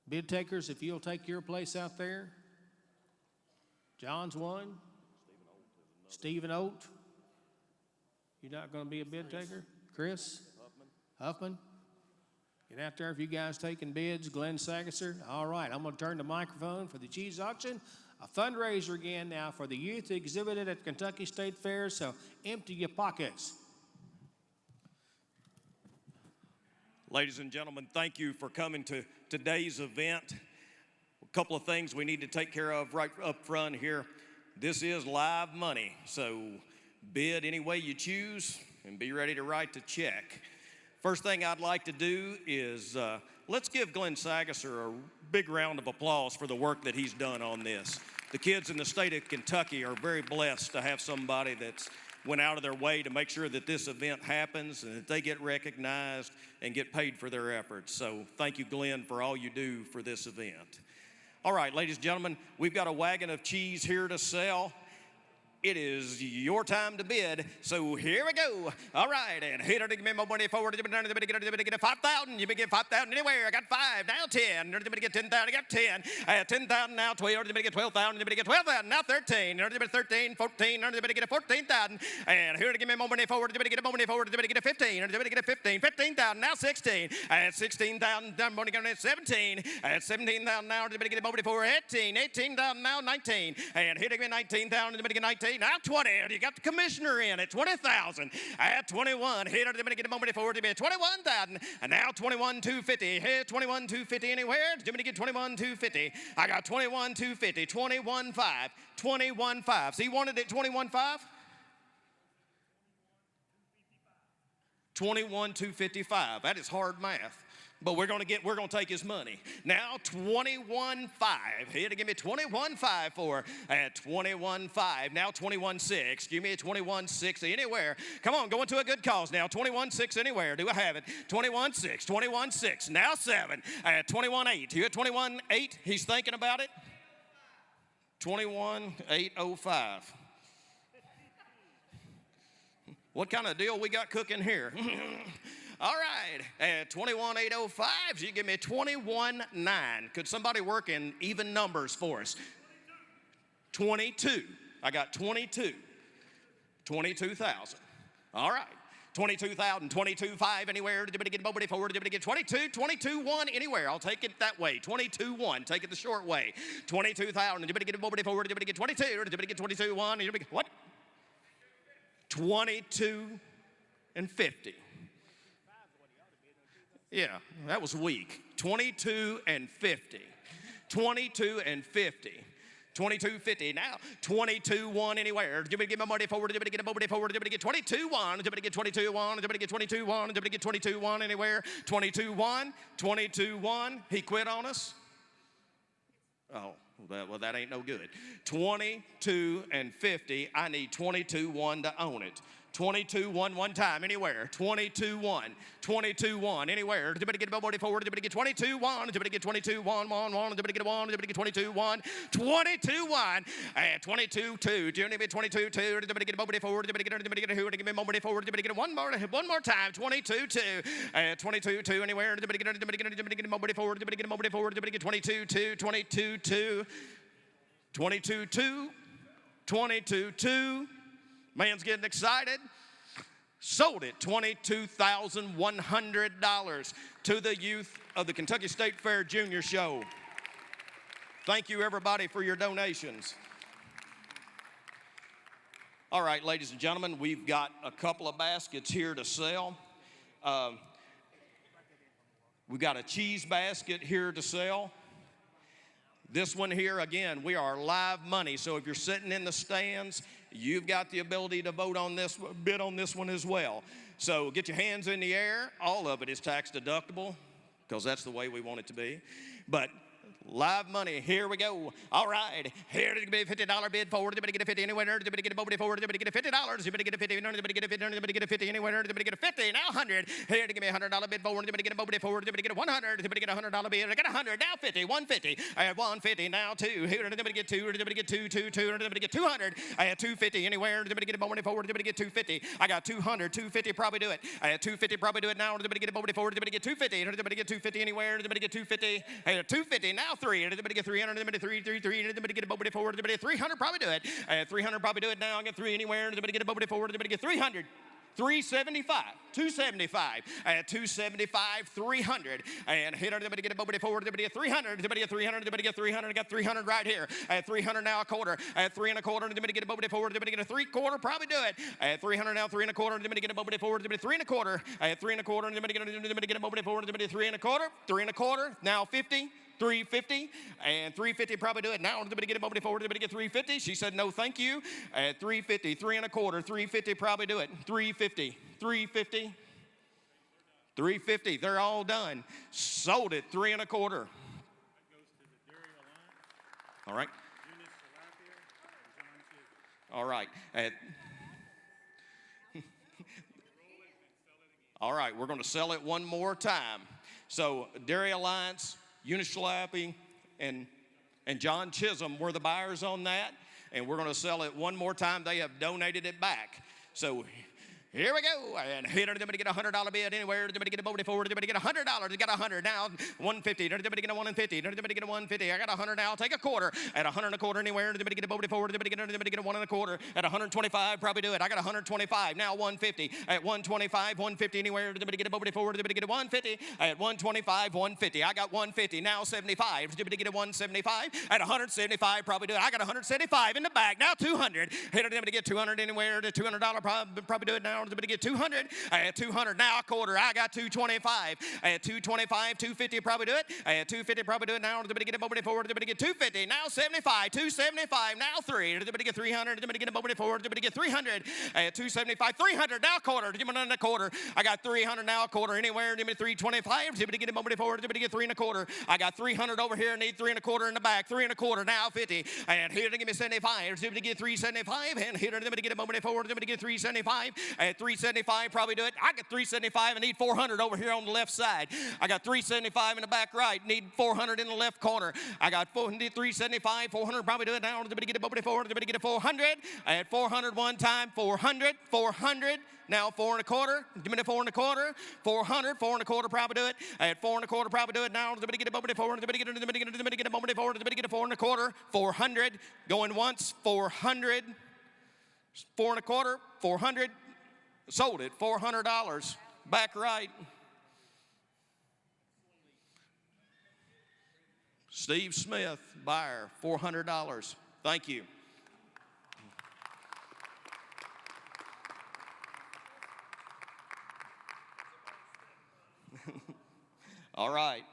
Bid takers, if you'll take your place out there. John's one. Stephen Oat. You're not going to be a bid taker? Chris? Huffman? Get out there if you guys taking bids. Glenn Sagasser. All right, I'm going to turn the microphone for the cheese auction. A fundraiser again now for the youth exhibited at Kentucky State Fair, so empty your pockets. Ladies and gentlemen, thank you for coming to today's event. A couple of things we need to take care of right up front here. This is live money, so bid any way you choose and be ready to write the check. First thing I'd like to do is let's give Glenn Sagasser a big round of applause for the work that he's done on this. The kids in the state of Kentucky are very blessed to have somebody that's went out of their way to make sure that this event happens and that they get recognized and get paid for their efforts. So thank you, Glenn, for all you do for this event. All right, ladies and gentlemen, we've got a wagon of cheese here to sell. It is your time to bid, so here we go. All right, and here to give me more money forward. You get 5,000. You get 5,000 anywhere. I got 5. Now 10. You get 10,000. I got 10. I had 10,000 now. 12. You get 12,000. You get 12,000. Now 13. You get 13, 14. You get 14,000. And here to give me more money forward. You get more money forward. You get 15. You get 15. 15,000. Now 16. I had 16,000. Money going at 17. I had 17,000 now. You get more money forward. 18. 18,000 now. 19. And here to give me 19,000. You get 19. Now 20. You got the commissioner in at 20,000. At 21. Here to get a moment forward to be 21,000. And now 21,250. Here 21,250 anywhere. Jimmy to get 21,250. I got 21,250. 21,5. 21,5. So he wanted it 21,5. 21,255. That is hard math. But we're going to take his money. Now 21.5. He had to give me 21.5 for at 21.5. Now 21.6. Give me a 21.6 anywhere. Come on, going to a good cause now. 21.6 anywhere. Do I have it? 21.6. 21.6. Now 7 at 21.8. You at 21.8? He's thinking about it. 21.805. What kind of deal we got cooking here? All right, at 21,805, you give me 21,9. Could somebody work in even numbers for us? 22. I got 22. 22,000. All right. 22,000, 22,5 anywhere. Did you get nobody forward? Did you get 22, 22,1 anywhere? I'll take it that way. 22,1. Take it the short way. 22,000. Did you get nobody forward? Did you get 22? Did you get 22,1? Did you get what? 22 and 50. Yeah, that was weak. 22 and 50. 22 and 50. 22.50 now. 22.1 anywhere. Did you get my money forward? Did you get a money forward? Did you get 22.1? Did you get 22.1? Did you get 22.1? Did you get 22.1 anywhere? 22.1. 22.1. He quit on us. Oh, Well, that ain't no good. 22 and 50. I need 22-1 to own it. 22-1 one time, anywhere. 22-1. 22-1, anywhere. Everybody get 44. Everybody get 22-1. Everybody get 22-1, 1, 1. Everybody get 1. Everybody get 22-1. 22-1. And 22-2. Do you need me 22-2? Everybody get 44. Everybody get who? Give me 44. Everybody get one more time. 22-2. And 22-2, anywhere. Everybody get 44. Everybody get 44. Everybody get 22-2. 22-2. 22-2. 22-2. Man's getting excited. Sold it, $22,100 to the youth of the Kentucky State Fair Junior Show. Thank you, everybody, for your donations. All right, ladies and gentlemen, we've got a couple of baskets here to sell. We've got a cheese basket here to sell. This one here, again, we are live money. So if you're sitting in the stands, you've got the ability to vote on this, bid on this one as well. So get your hands in the air. All of it is tax deductible because that's the way we want it to be. But live money, here we go. All right, here to be a $50 bid forward. Everybody get a 50 anywhere. Everybody get a bobby forward. Everybody get a $50. Everybody get a 50. Everybody get a 50. Everybody get a 50 anywhere. Everybody get a 50. Now 100. Here to give me a $100 bid forward. Everybody get a bobby forward. Everybody get a 100. Everybody get a $100 bid. I got 100. Now 50. 150. I had 150. Now 2. Here everybody get 2. Everybody get 2. 2. 2. Everybody get 200. I had 250 anywhere. Everybody get a bobby forward. Everybody get 250. I got 200. 250 probably do it. I had 250 probably do it now. Everybody get a bobby forward. Everybody get 250. Everybody get 250 anywhere. Everybody get 250. I had 250. Now 3. Everybody get 300. Everybody 3. Everybody get a bobby forward. Everybody get 300 probably do it. I had 300 probably do it now. I get 3 anywhere. Everybody get a bobby forward. Everybody get 300. 375, 275, 275, 300, and hit everybody get a bobby forward, everybody get 300, everybody get 300, everybody get 300, I got 300 right here, I had 300 now a quarter, I had 3 1/4, everybody get a bobby forward, everybody get a 3/4, probably do it, I had 300 now, 3 1/4, everybody get a bobby forward, everybody 3 1/4, I had 3 1/4, everybody get a bobby forward, everybody 3 1/4, 3 1/4, now 50, 350, and 350 probably do it. Now everybody get a bobby forward, everybody get 350. She said no thank you. At 350, 3 1/4, 350 probably do it. 350, 350, 350. They're all done. Sold it, 3 1/4. All right. All right. All right, we're going to sell it one more time. So Dairy Alliance, Unishlappy, and John Chisholm were the buyers on that, and we're going to sell it one more time. They have donated it back. So here we go. And everybody get a $100 bid anywhere. Everybody get a bobby forward. Everybody get $100. You got 100 now. 150. Everybody get a 150. Everybody get a 150. I got 100 now. I'll take a quarter. At 100 1/4 anywhere. Everybody get a bobby forward. Everybody get a 1 1/4. At 125, probably do it. I got 125 now. 150. At 125, 150 anywhere. Everybody get a bobby forward. Everybody get a 150. At 125, 150. I got 150 now. 75. Everybody get a 175. At 175, probably do it. I got 175 in the bag now. 200. Everybody get 200 anywhere. The $200 probably do it now. Everybody get 200. I had 200 now a quarter. I got 225. I had 225. 250 probably do it. I had 250 probably do it now. Everybody get a bobby forward. Everybody get 250. Now 75. 275. Now 3. Everybody get 300. Everybody get a bobby forward. Everybody get 300. I had 275. 300 now a quarter. Give me another quarter. I got 300 now a quarter anywhere. Give me 325. Everybody get a bobby forward. Everybody get 3 1/4. I got 300 over here. Need 3 1/4 in the back. 3 1/4 now 50. And here to give me 75. Everybody get 375. And here everybody get a bobby forward. Everybody get 375. I had 375 probably do it. I got 375 and need 400 over here on the left side. I got 375 in the back right. Need 400 in the left corner. I got 375, 400 probably do it now. Everybody get a bobby forward. Everybody get a 400. I had 400 one time. 400, 400. Now 4 1/4. Give me the 4 1/4. 400, 4 1/4 probably do it. I had 4 1/4 probably do it now. Everybody get a bobby forward. Everybody get a bobby forward. Everybody get a 4 1/4. 400. Going once. 400. 4 1/4. 400. Sold it, $400, back right. Steve Smith, buyer, $400. Thank you. All right.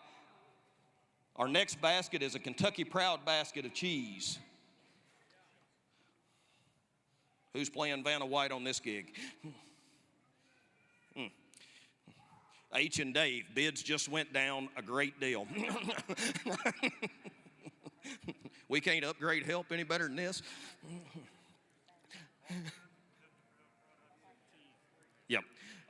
Our next basket is a Kentucky Proud basket of cheese. Who's playing Vanna White on this gig? H and Dave, bids just went down a great deal. We can't upgrade help any better than this. Yep.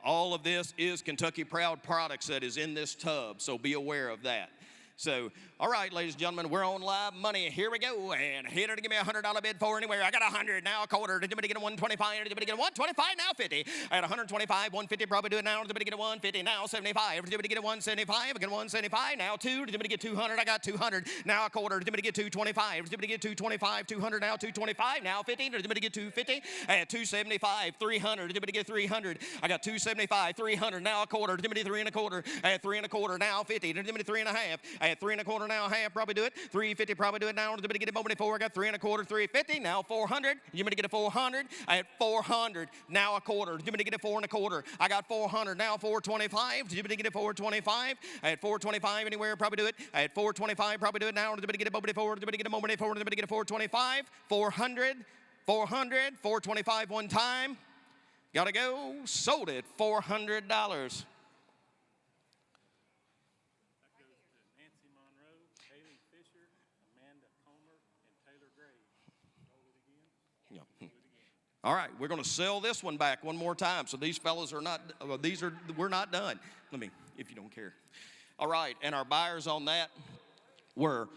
All of this is Kentucky Proud Products that is in this tub, so be aware of that. So, all right, ladies and gentlemen, we're on live money. Here we go. And hit it to give me a $100 bid for anywhere. I got 100 now, a quarter. Did anybody get a 125? Did anybody get a 125? Now 50. I got 125, 150. Probably do it now. Did anybody get a 150? Now 75. Did anybody get a 175? I get a 175. Now 2. Did anybody get 200? I got 200. Now a quarter. Did anybody get 225? Did anybody get 225? 200 now 225. Now 50. Did anybody get 250? I had 275. 300. Did anybody get 300? I got 275. 300. Now a quarter. Did anybody 3 and a quarter? I had 3 and a quarter. Now 50. Did anybody 3 and a half? I had 3 and a quarter. Now a half. Probably do it. 350. Probably do it now. Did anybody get a moment before? I got 3 and a quarter. 350. Now 400. Did anybody get a 400? I had 400. Now a quarter. Did anybody get a 4 and a quarter? I got 400. Now 425. Did anybody get a 425? I had 425 anywhere. Probably do it. I had 425. Probably do it now. Did anybody get a moment before? Did anybody get a moment before? Did anybody get a 425? 400. 400. 425 one time. Gotta go. Sold it. $400. All right, we're going to sell this one back one more time. So these fellas are not, we're not done. Let me, if you don't care. All right, and our buyers on that were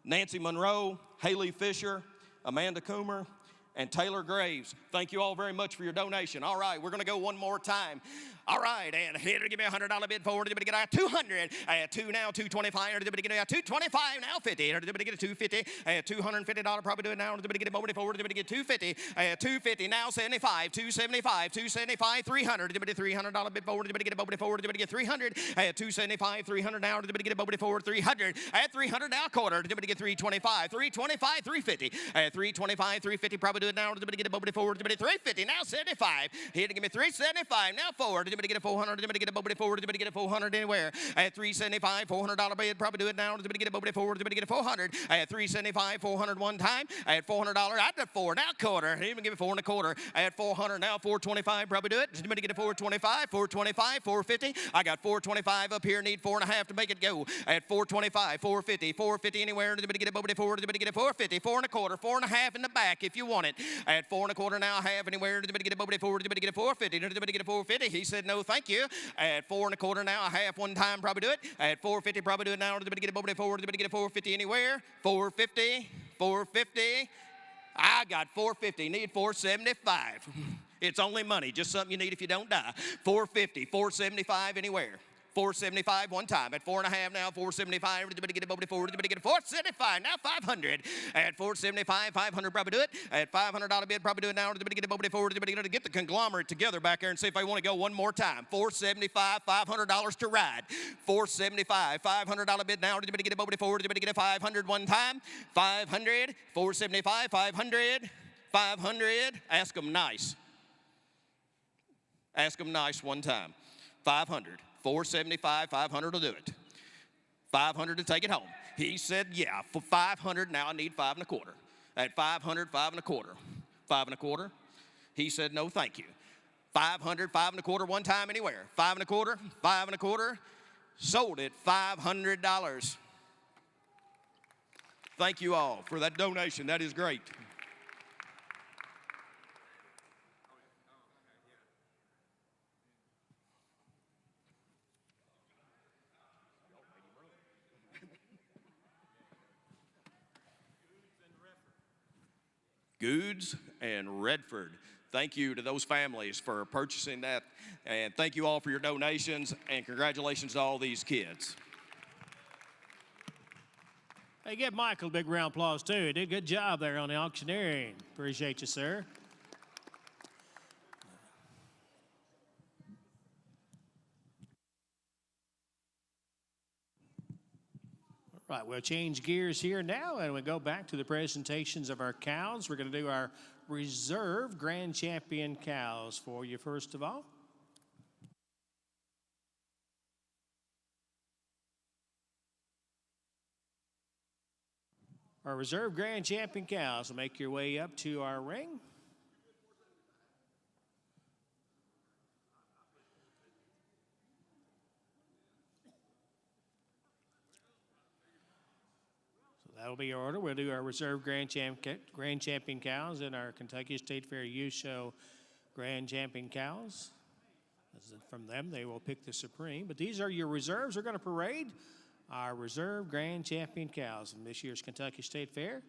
Nancy Monroe, Haley Fisher, Amanda Coomer, and Taylor Graves. Thank you all very much for your donation. All right, we're going to go one more time. All right, and here to give me a $100 bid forward. Did anybody get a 200? I had 2 now, 225. Did anybody get a 225 now? 50. Did anybody get a 250? I had $250. Probably do it now. Did anybody get a moment forward? Did anybody get 250? I had 250 now, 75, 275, 275, 300. Did anybody $300 bid forward? Did anybody get a moment forward? Did anybody get 300? I had 275, 300 now. Did anybody get a moment forward? 300. I had 300 now, quarter. Did anybody get 325? 325, 350. I had 325, 350. Probably do it now. Did anybody get a moment forward? Did anybody 350 now? 75. Here to give me 375 now, forward. Did anybody get a 400? Did anybody get a moment forward? Did anybody get a 400 anywhere? I had 375, $400 bid. Probably do it now. Did anybody get a moment forward? Did anybody get a 400? I had 375, 400 one time. I had $400. I did 4 now, quarter. He even give me 4 and a quarter. I had 400 now, 425. Probably do it. Did anybody get a 425? 425, 450. I got 425 up here. Need 4.5 to make it go. I had 425, 450, 450 anywhere. Did anybody get a moment forward? Did anybody get a 450? 4 and a quarter, 4.5 in the back if you want it. I had 4 and a quarter now, half anywhere. Did anybody get a moment forward? Did anybody get a 450? Did anybody get a 450? He said no, thank you. I had 4 and a quarter now, a half one time. Probably do it. I had 450. Probably do it now. Did anybody get a moment forward? Did anybody get a 450 anywhere? 450, 450. I got 450. Need 475. It's only money, just something you need if you don't die. 450, 475 anywhere. 475 one time. At 4.5 now, 475. Did anybody get a moment forward? Did anybody get a 475? Now 500. At 475, 500. Probably do it. At $500 bid. Probably do it now. Did anybody get a moment forward? Did anybody get the conglomerate together back there and see if they want to go one more time? 475, $500 to ride. 475, $500 bid now. Did anybody get a moment forward? Did anybody get a 500 one time? 500, 475, 500, 500. Ask them nice. Ask them nice one time. 500. 475, 500 will do it. 500 to take it home. He said, yeah, for 500, now I need 5 and a quarter. At 500, 5 and a quarter. 5 and a quarter. He said, no, thank you. 500, 5 and a quarter one time anywhere. 5 and a quarter, 5 and a quarter. Sold it $500. Thank you all for that donation. That is great. Goods and Redford. Thank you to those families for purchasing that. And thank you all for your donations. And congratulations to all these kids. Hey, give Michael a big round of applause, too. He did a good job there on the auctioneering. Appreciate you, sir. All right, we'll change gears here now, and we go back to the presentations of our cows. We're going to do our reserve grand champion cows for you, first of all. Our reserve grand champion cows will make your way up to our ring. So That'll be your order. We'll do our reserve grand champion cows and our Kentucky State Fair Youth Show grand champion cows. From them, they will pick the supreme. But these are your reserves. We're going to parade our reserve grand champion cows from this year's Kentucky State Fair.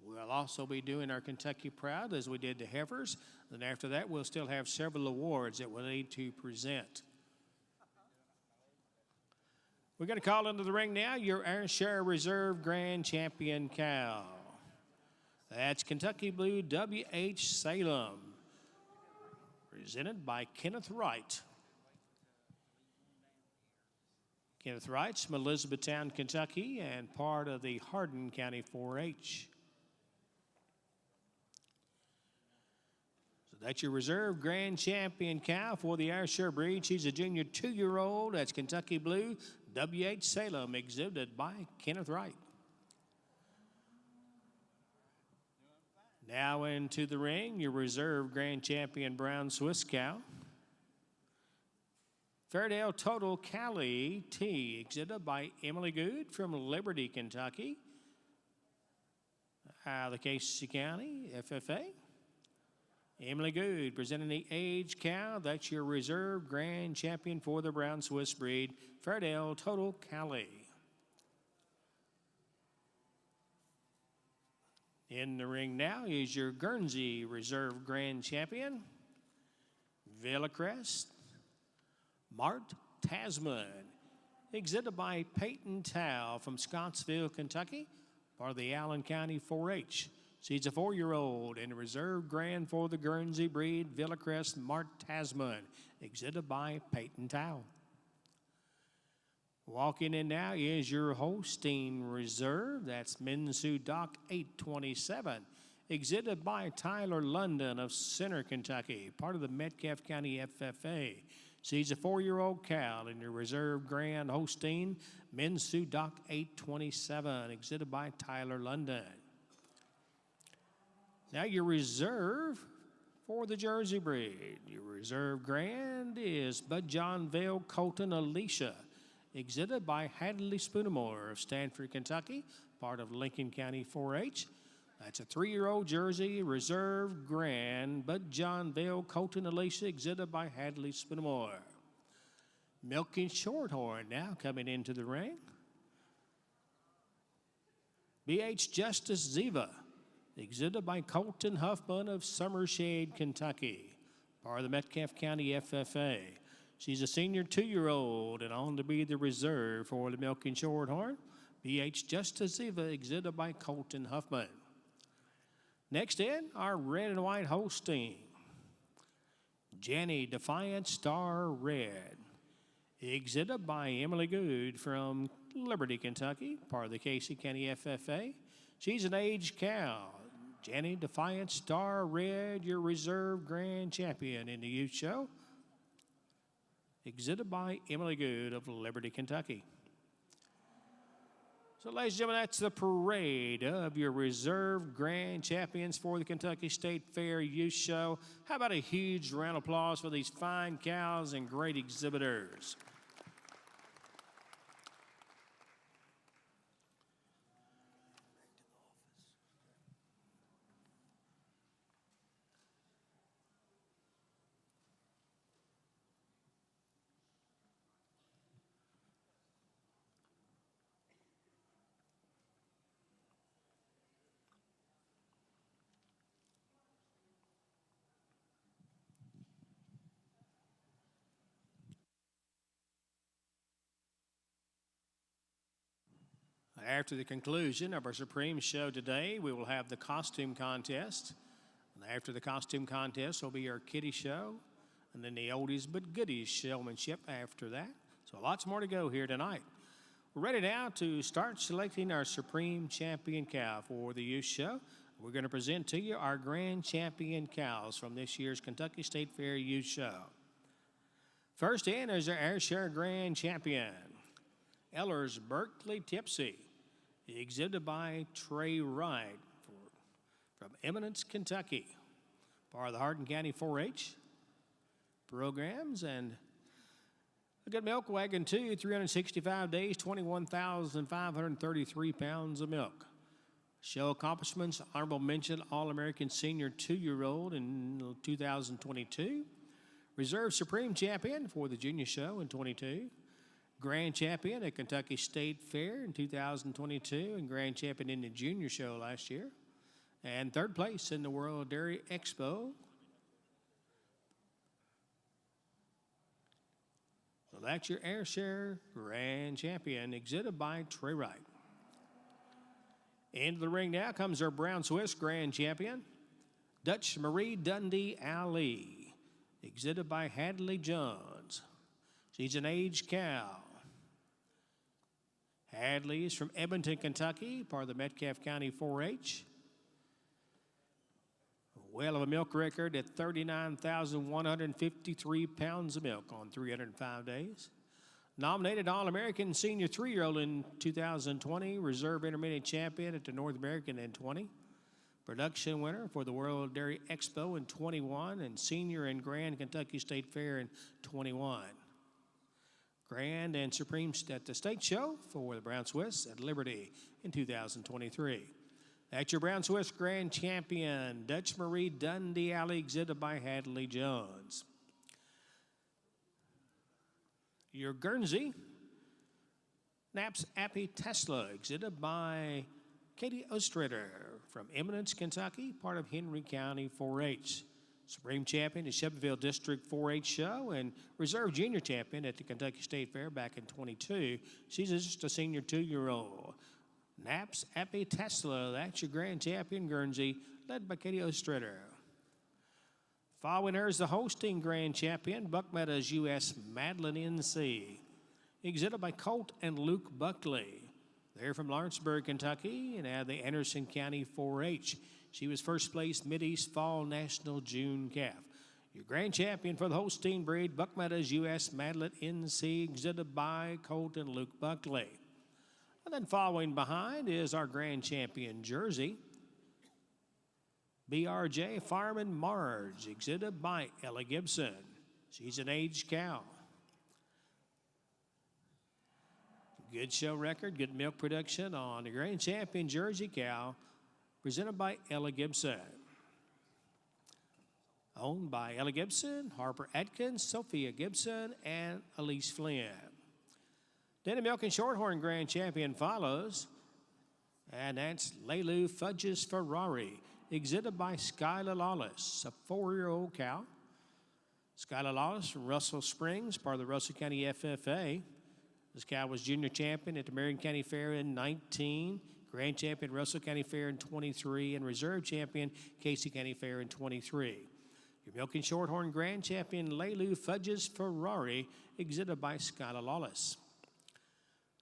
We'll also be doing our Kentucky Proud as we did the heifers. Then after that, we'll still have several awards that we'll need to present. We're going to call into the ring now your Ayrshire Reserve Grand Champion cow. That's Kentucky Blue W.H. Salem, presented by Kenneth Wright. Kenneth Wright's from Elizabethtown, Kentucky, and part of the Hardin County 4-H. So that's your reserve grand champion cow for the Ayrshire breed. She's a junior 2-year-old. That's Kentucky Blue W.H. Salem, exhibited by Kenneth Wright. Now into the ring, your reserve grand champion brown Swiss cow. Fairdale Total Cali T, exhibited by Emily Good from Liberty, Kentucky. Out of the Casey County, FFA. Emily Good presenting the age cow. That's your reserve grand champion for the brown Swiss breed, Fairdale Total Cali. In the ring now is your Guernsey Reserve Grand Champion, Villacrest, Mart Tasman, exhibited by Peyton Tao from Scottsville, Kentucky, part of the Allen County 4-H. She's a 4-year-old and a reserve grand for the Guernsey breed, Villacrest Mart Tasman, exhibited by Peyton Tao. Walking in now is your Holstein Reserve. That's Minsu Doc 827, exhibited by Tyler London of Center, Kentucky, part of the Metcalfe County FFA. She's a 4-year-old cow in your reserve grand Holstein, Minsu Doc 827, exhibited by Tyler London. Now your reserve for the Jersey breed. Your reserve grand is Bud John Vale Colton Alicia, exhibited by Hadley Spoonamore of Stanford, Kentucky, part of Lincoln County 4-H. That's a 3-year-old Jersey Reserve Grand, Bud John Vale Colton Alicia, exhibited by Hadley Spoonamore. Milking Shorthorn now coming into the ring. B.H. Justice Ziva, exhibited by Colton Huffman of Summershade, Kentucky, part of the Metcalfe County FFA. She's a senior 2-year-old and on to be the reserve for the Milking Shorthorn. B.H. Justice Ziva, exhibited by Colton Huffman. Next in, our red and white Holstein, Jenny Defiant Star Red, exhibited by Emily Good from Liberty, Kentucky, part of the Casey County FFA. She's an aged cow. Jenny Defiant Star Red, your reserve grand champion in the youth show, exhibited by Emily Good of Liberty, Kentucky. So, ladies and gentlemen, that's the parade of your reserve grand champions for the Kentucky State Fair Youth Show. How about a huge round of applause for these fine cows and great exhibitors? After the conclusion of our Supreme Show today, we will have the costume contest. And after the costume contest will be our kiddie show, and then the oldies but goodies showmanship after that. So lots more to go here tonight. We're ready now to start selecting our Supreme Champion cow for the youth show. We're going to present to you our grand champion cows from this year's Kentucky State Fair Youth Show. First in is our Ayrshire Grand Champion, Ellers Berkeley Tipsy, exhibited by Trey Wright from Eminence, Kentucky, part of the Hardin County 4-H programs. And A good milk wagon, 2, 365 days, 21,533 pounds of milk. Show accomplishments, honorable mention, All-American Senior 2-year-old in 2022. Reserve Supreme Champion for the Junior Show in 22. Grand Champion at Kentucky State Fair in 2022 and Grand Champion in the Junior Show last year. And third place in the World Dairy Expo. So that's your Air Share Grand Champion, exhibited by Trey Wright. Into the ring now comes our Brown Swiss Grand Champion, Dutch Marie Dundee Ali, exhibited by Hadley Jones. She's an aged cow. Hadley is from Edmonton, Kentucky, part of the Metcalfe County 4-H. Well of a milk record at 39,153 pounds of milk on 305 days. Nominated All-American Senior 3-year-old in 2020, Reserve Intermediate Champion at the North American in 20. Production winner for the World Dairy Expo in 21 and Senior and Grand Kentucky State Fair in 21. Grand and Supreme at the State Show for the Brown Swiss at Liberty in 2023. That's your Brown Swiss Grand Champion, Dutch Marie Dundee Ali, exhibited by Hadley Jones. Your Guernsey, Naps Appy Tesla, exhibited by Katie Ostrader from Eminence, Kentucky, part of Henry County 4-H. Supreme Champion at Shelbyville District 4-H Show and Reserve Junior Champion at the Kentucky State Fair back in 22. She's just a Senior 2-year-old. Naps Appy Tesla, that's your Grand Champion Guernsey, led by Katie Ostrader. Following her is the hosting Grand Champion, Buck Meadows U.S. Madeline NC, exhibited by Colt and Luke Buckley. They're from Lawrenceburg, Kentucky, and out of the Anderson County 4-H. She was first place Mid-East Fall National June Calf. Your Grand Champion for the hosting breed, Buck Meadows U.S. Madeline NC, exhibited by Colt and Luke Buckley. And then following behind is our Grand Champion Jersey, BRJ Fireman Marge, exhibited by Ella Gibson. She's an aged cow. Good show record, good milk production on the Grand Champion Jersey cow, presented by Ella Gibson. Owned by Ella Gibson, Harper Atkins, Sophia Gibson, and Elise Flynn. Then a Milk and Shorthorn Grand Champion follows, and that's Leilu Fudge's Ferrari, exhibited by Skylar Lawless, a 4-year-old cow. Skylar Lawless from Russell Springs, part of the Russell County FFA. This cow was Junior Champion at the Marion County Fair in 19, Grand Champion Russell County Fair in 23, and Reserve Champion Casey County Fair in 23. Your Milk and Shorthorn Grand Champion Leilu Fudge's Ferrari, exhibited by Skylar Lawless.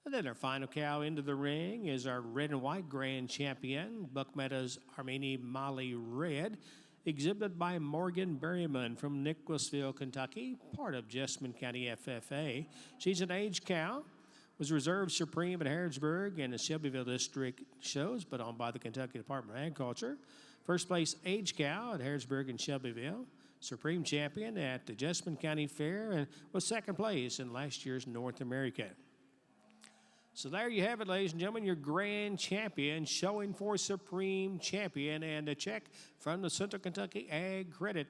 And then our final cow into the ring is our red and white Grand Champion, Buck Meadows Armeni Molly Red, exhibited by Morgan Berryman from Nicholasville, Kentucky, part of Jessamine County FFA. She's an aged cow, was reserved supreme at Harrodsburg and the Shelbyville District shows, but owned by the Kentucky Department of Agriculture. First place aged cow at Harrodsburg and Shelbyville. Supreme champion at the Jessamine County Fair and was second place in last year's North American. So there you have it, ladies and gentlemen, your Grand Champion showing for Supreme Champion, and a check from the Central Kentucky Ag Credit.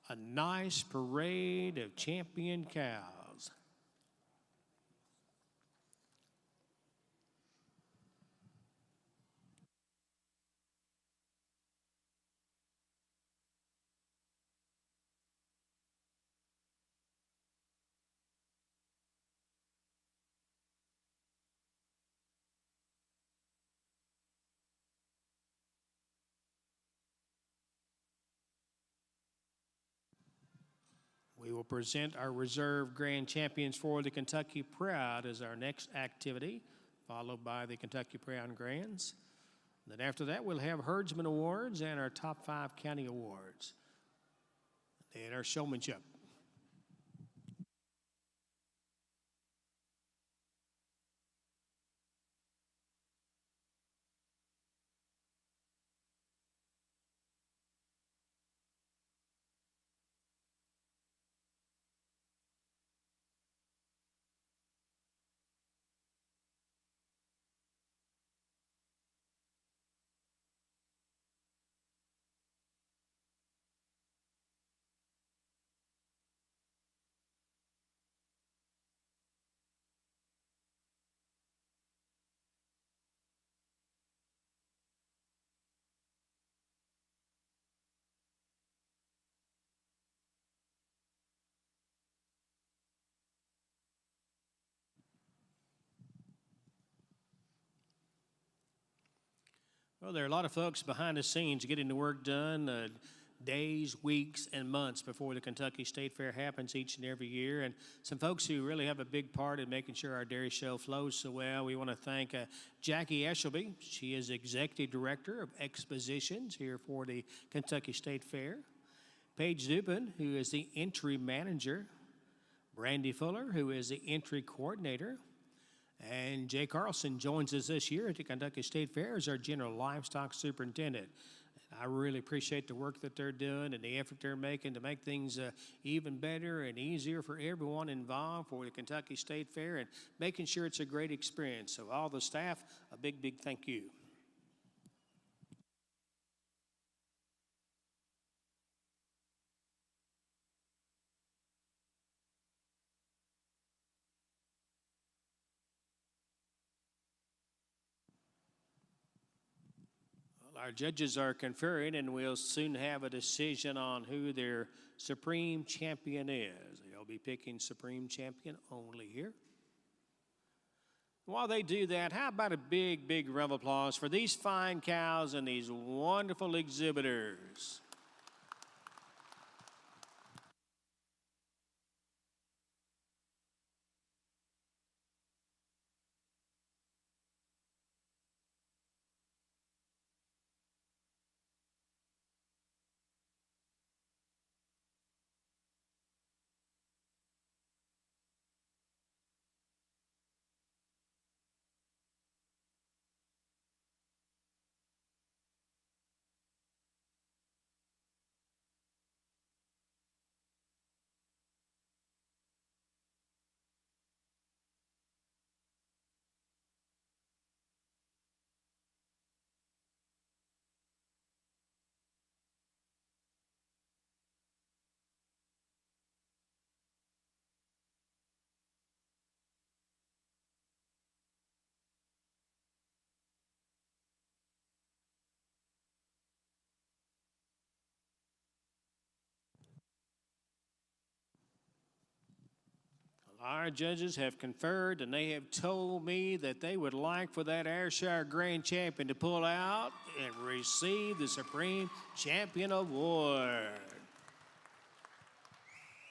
A nice parade of champion cows. We will present our reserve grand champions for the Kentucky Proud as our next activity, followed by the Kentucky Proud Grands. Then after that, we'll have Herdsman Awards and our top 5 county awards. And our showmanship. Well, there are a lot of folks behind the scenes getting the work done days, weeks, and months before the Kentucky State Fair happens each and every year. And some folks who really have a big part in making sure our dairy show flows so well. We want to thank Jackie Eshelby. She is Executive Director of Expositions here for the Kentucky State Fair. Paige Dupin, who is the Entry Manager. Brandy Fuller, who is the Entry Coordinator. And Jay Carlson joins us this year at the Kentucky State Fair as our General Livestock Superintendent. I really appreciate the work that they're doing and the effort they're making to make things even better and easier for everyone involved for the Kentucky State Fair and making sure it's a great experience. So all the staff, a big, big thank you. Our judges are conferring, and we'll soon have a decision on who their Supreme Champion is. They'll be picking Supreme Champion only here. While they do that, how about a big, big round of applause for these fine cows and these wonderful exhibitors? Our judges have conferred, and they have told me that they would like for that Ayrshire Grand Champion to pull out and receive the Supreme Champion Award.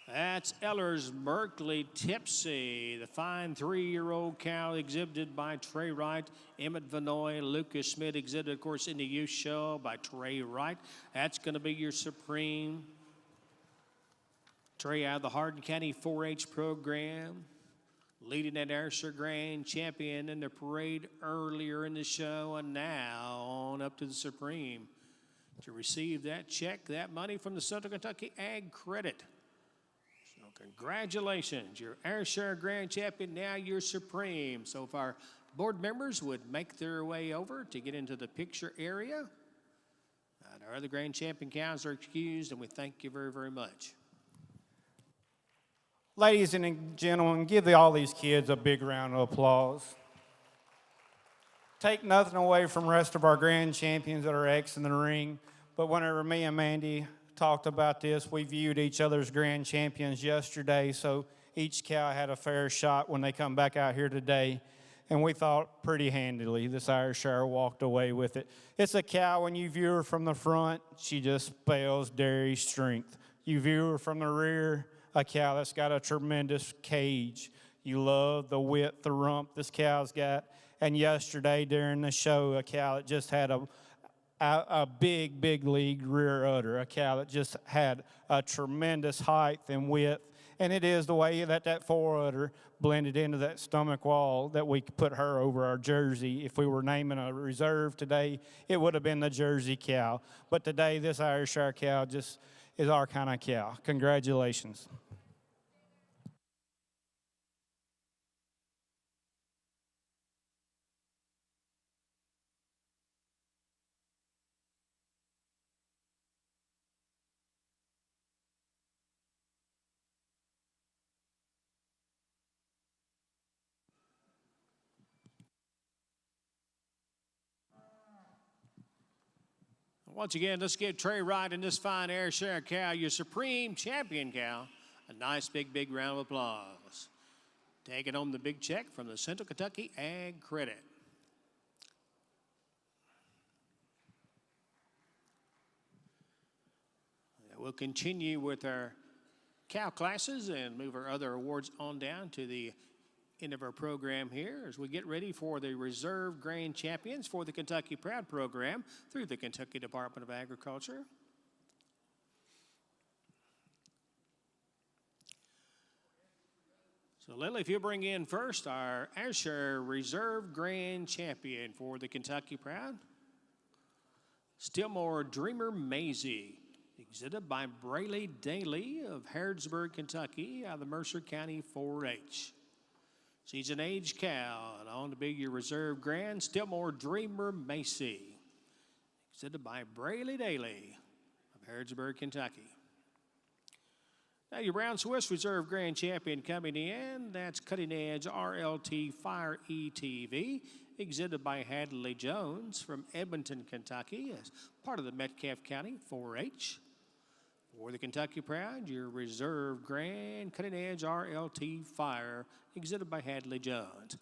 That's Ellers Berkeley Tipsy, the fine 3-year-old cow exhibited by Trey Wright, Emmett Vanoy, Lucas Smith, exhibited, of course, in the youth show by Trey Wright. That's going to be your Supreme. Trey out of the Hardin County 4-H program, leading that Ayrshire Grand Champion in the parade earlier in the show, and now on up to the Supreme to receive that check, that money from the Central Kentucky Ag Credit. So congratulations, your Ayrshire Grand Champion, now you're Supreme. So if our board members would make their way over to get into the picture area, and our other Grand Champion cows are excused, and we thank you very, very much. Ladies and gentlemen, give all these kids a big round of applause. Take nothing away from the rest of our grand champions that are exiting the ring, but whenever me and Mandy talked about this, we viewed each other's grand champions yesterday, so each cow had a fair shot when they come back out here today, and we thought pretty handily this Ayrshire walked away with it. It's a cow, when you view her from the front, she just spells dairy strength. You view her from the rear, a cow that's got a tremendous cage. You love the width, the rump this cow's got. And yesterday during the show, a cow that just had a big, big league rear udder, a cow that just had a tremendous height and width. And it is the way that fore udder blended into that stomach wall that we could put her over our jersey. If we were naming a reserve today, it would have been the Jersey cow. But today, this Ayrshire cow just is our kind of cow. Congratulations. Once again, let's give Trey Wright and this fine Ayrshire cow, your Supreme Champion cow, a nice big, big round of applause. Taking home the big check from the Central Kentucky Ag Credit. we'll continue with our cow classes and move our other awards on down to the end of our program here as we get ready for the Reserve Grand Champions for the Kentucky Proud program through the Kentucky Department of Agriculture. So Lily, if you'll bring in first our Asher Reserve Grand Champion for the Kentucky Proud, Stillmore Dreamer Maisie, exhibited by Brayley Daly of Harrodsburg, Kentucky, out of the Mercer County 4-H. She's an aged cow, and on to be your Reserve Grand, Stillmore Dreamer Macy, exhibited by Brayley Daly of Harrodsburg, Kentucky. Now your Brown Swiss Reserve Grand Champion coming in, that's Cutting Edge RLT Fire ETV, exhibited by Hadley Jones from Edmonton, Kentucky, as part of the Metcalfe County 4-H. For the Kentucky Proud, your Reserve Grand Cutting Edge RLT Fire, exhibited by Hadley Jones.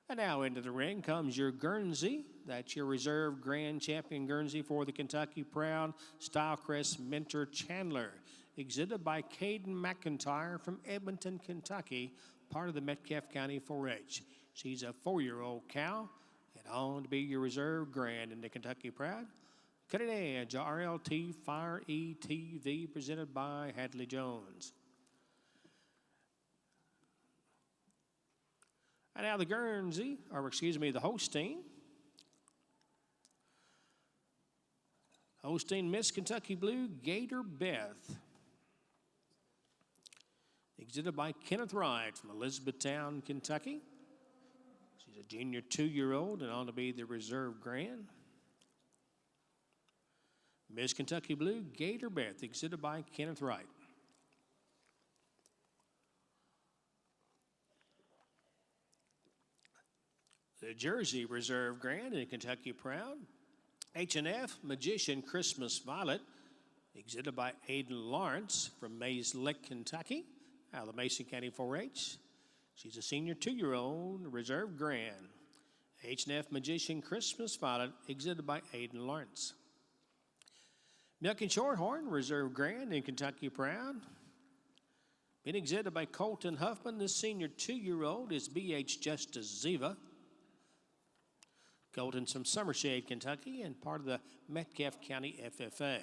And now into the ring comes your Guernsey. That's your Reserve Grand Champion Guernsey for the Kentucky Proud, Stylecrest Mentor Chandler, exhibited by Caden McIntyre from Edmonton, Kentucky, part of the Metcalfe County 4-H. She's a 4-year-old cow, and on to be your Reserve Grand in the Kentucky Proud. Cutting Edge RLT Fire ETV, presented by Hadley Jones. And now the Guernsey, or excuse me, the Holstein. Holstein Miss Kentucky Blue Gator Beth, exhibited by Kenneth Wright from Elizabethtown, Kentucky. She's a junior 2-year-old and on to be the Reserve Grand. Miss Kentucky Blue Gator Beth, exhibited by Kenneth Wright. The Jersey Reserve Grand in Kentucky Proud, H&F Magician Christmas Violet, exhibited by Aiden Lawrence from Mays Lick, Kentucky, out of the Mason County 4-H. She's a senior 2-year-old Reserve Grand. H&F Magician Christmas Violet, exhibited by Aiden Lawrence. Milk and Shorthorn Reserve Grand in Kentucky Proud, being exhibited by Colton Huffman. This senior 2-year-old is BH Justice Ziva. Colton's from Summershade, Kentucky, and part of the Metcalfe County FFA.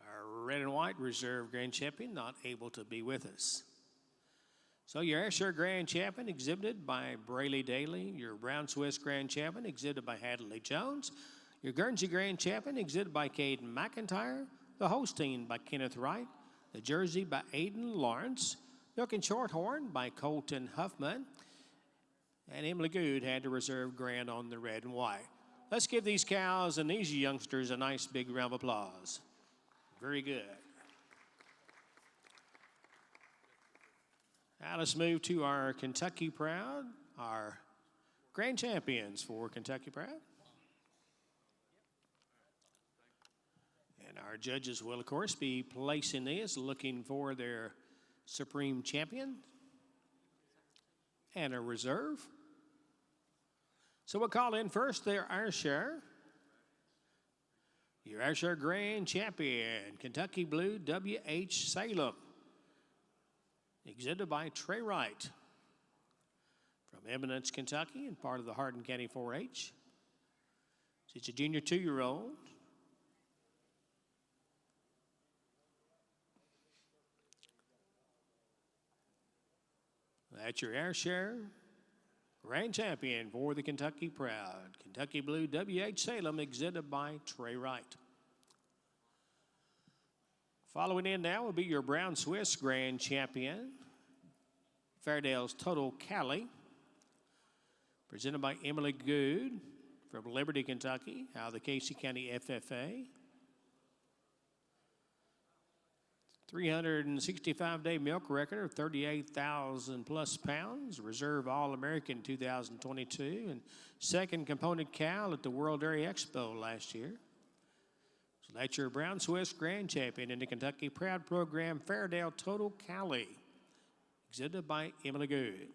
Our red and white Reserve Grand Champion not able to be with us. So your Asher Grand Champion exhibited by Brayley Daly, your Brown Swiss Grand Champion exhibited by Hadley Jones, your Guernsey Grand Champion exhibited by Caden McIntyre, the Holstein by Kenneth Wright, the Jersey by Aiden Lawrence, Milk and Shorthorn by Colton Huffman, and Emily Good had the Reserve Grand on the red and white. Let's give these cows and these youngsters a nice big round of applause. Very good. Now let's move to our Kentucky Proud, our Grand Champions for Kentucky Proud. And our judges will, of course, be placing this, looking for their Supreme Champion and a reserve. So we'll call in first their Asher. Your Asher Grand Champion, Kentucky Blue W.H. Salem, exhibited by Trey Wright from Eminence, Kentucky, and part of the Hardin County 4-H. She's a junior 2-year-old. That's your Asher Grand Champion for the Kentucky Proud, Kentucky Blue W.H. Salem, exhibited by Trey Wright. Following in now will be your Brown Swiss Grand Champion, Fairdale's Total Cali, presented by Emily Good from Liberty, Kentucky, out of the Casey County FFA. 365-day milk record of 38,000 plus pounds, Reserve All-American 2022, and second component cow at the World Dairy Expo last year. So that's your Brown Swiss Grand Champion in the Kentucky Proud program, Fairdale Total Cali, exhibited by Emily Good.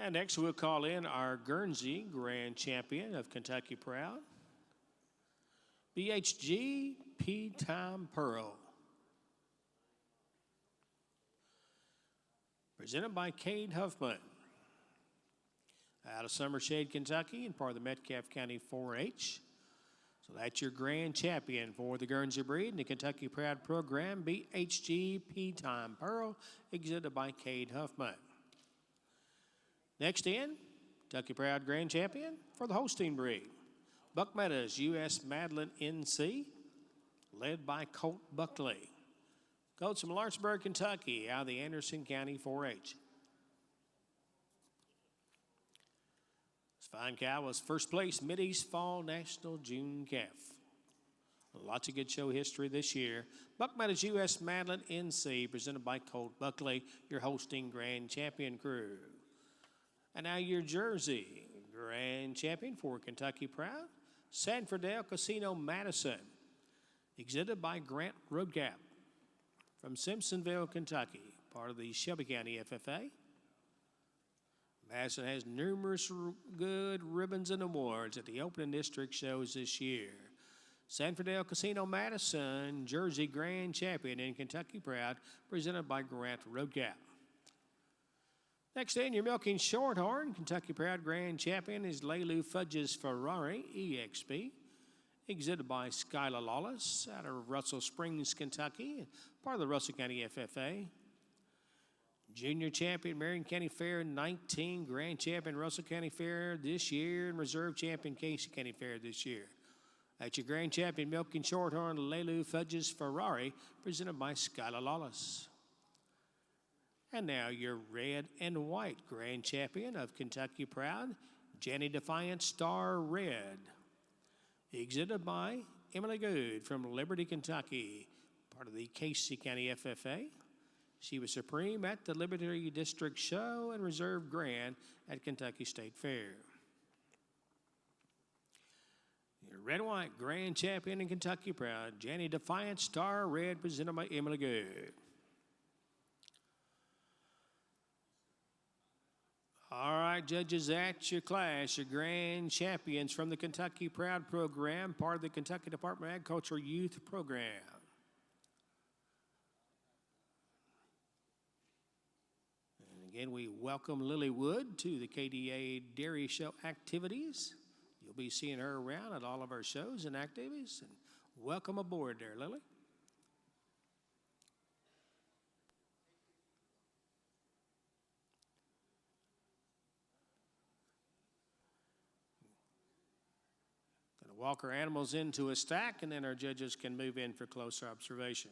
And next we'll call in our Guernsey Grand Champion of Kentucky Proud, BHG P-Time Pearl. Presented by Cade Huffman. Out of Summershade, Kentucky, and part of the Metcalfe County 4-H. So that's your grand champion for the Guernsey breed in the Kentucky Proud program, BHG P-Time Pearl, exhibited by Cade Huffman. Next in, Kentucky Proud Grand Champion for the Holstein breed, Buck Meadows U.S. Madeline NC, led by Colt Buckley. Colts from Lawrenceburg, Kentucky, out of the Anderson County 4-H. This fine cow was first place Mid-East Fall National June Calf. Lots of good show history this year. Buck Meadows U.S. Madeline NC, presented by Colt Buckley, your Holstein Grand Champion crew. And now your Jersey Grand Champion for Kentucky Proud, Sanfordale Casino Madison, exhibited by Grant Roadcap from Simpsonville, Kentucky, part of the Shelby County FFA. Madison has numerous good ribbons and awards at the opening district shows this year. Sanfordale Casino Madison, Jersey Grand Champion in Kentucky Proud, presented by Grant Roadcap. Next in, your Milking Shorthorn, Kentucky Proud Grand Champion is Leilu Fudge's Ferrari EXP, exhibited by Skylar Lawless out of Russell Springs, Kentucky, part of the Russell County FFA. Junior Champion, Marion County Fair 19, Grand Champion, Russell County Fair this year, and Reserve Champion, Casey County Fair this year. That's your Grand Champion, Milking Shorthorn, Leilu Fudge's Ferrari, presented by Skylar Lawless. And now your red and white Grand Champion of Kentucky Proud, Jenny Defiant Star Red, exhibited by Emily Good from Liberty, Kentucky, part of the Casey County FFA. She was supreme at the Liberty District Show and Reserve Grand at Kentucky State Fair. Your red and white Grand Champion in Kentucky Proud, Jenny Defiant Star Red, presented by Emily Good. All right, judges, that's your class, your grand champions from the Kentucky Proud program, part of the Kentucky Department of Agriculture Youth Program. And again, we welcome Lily Wood to the KDA Dairy Show activities. You'll be seeing her around at all of our shows and activities. And welcome aboard there, Lily. Walk our animals into a stack, and then our judges can move in for closer observation.